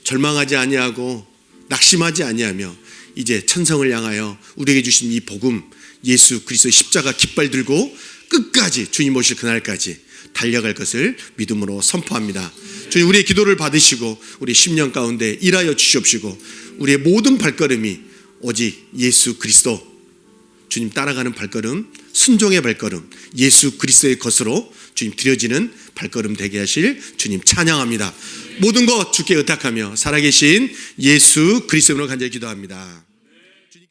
절망하지 아니하고 낙심하지 아니하며 이제 천성을 향하여 우리에게 주신 이 복음, 예수 그리스도의 십자가 깃발 들고 끝까지 주님 오실 그날까지 달려갈 것을 믿음으로 선포합니다. 주님, 우리의 기도를 받으시고 우리 10년 가운데 일하여 주시옵시고, 우리의 모든 발걸음이 오직 예수 그리스도 주님 따라가는 발걸음, 순종의 발걸음, 예수 그리스도의 것으로 주님 드려지는 발걸음 되게 하실 주님 찬양합니다. 모든 것 주께 의탁하며 살아계신 예수 그리스도로 간절히 기도합니다.